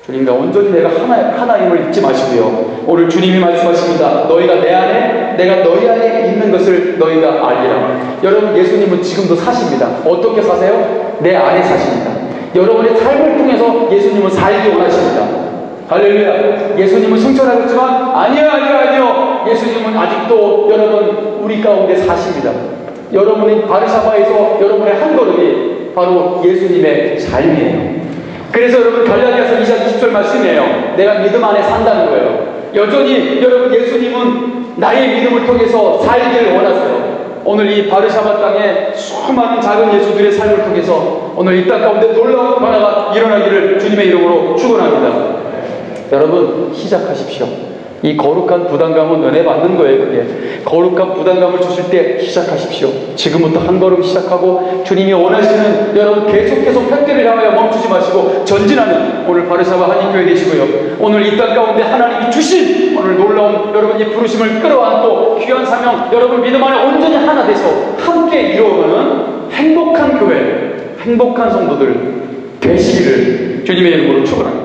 주님과 온전히 내가 하나임을 잊지 마시고요. 오늘 주님이 말씀하십니다. 너희가 내 안에, 내가 너희 안에 있는 것을 너희가 알리라. 여러분, 예수님은 지금도 사십니다. 어떻게 사세요? 내 안에 사십니다. 여러분의 삶을 통해서 예수님은 살기 원하십니다. 할렐루야. 예수님은 승천하셨지만 아니요. 예수님은 아직도 여러분 우리 가운데 사십니다. 여러분의 바르샤바에서 여러분의 한 걸음이 바로 예수님의 삶이에요. 그래서 여러분 갈라디아서 2장 20절 말씀이에요. 내가 믿음 안에 산다는 거예요. 여전히 여러분 예수님은 나의 믿음을 통해서 살기를 원하세요. 오늘 이 바르샤바 땅에 수많은 작은 예수들의 삶을 통해서 오늘 이 땅 가운데 놀라운 변화가 일어나기를 주님의 이름으로 축원합니다. 여러분 시작하십시오. 이 거룩한 부담감은 은혜 받는 거예요. 그게 거룩한 부담감을 주실 때 시작하십시오. 지금부터 한 걸음 시작하고 주님이 원하시는 여러분 계속해서 편대를 향하여 멈추지 마시고 전진하는 오늘 바르샤바 한인교회 되시고요. 오늘 이 땅 가운데 하나님이 주신 오늘 놀라운 여러분 이 부르심을 끌어안고 귀한 사명 여러분 믿음 안에 온전히 하나 돼서 함께 이루어가는 행복한 교회, 행복한 성도들 되시기를 주님의 이름으로 축원합니다.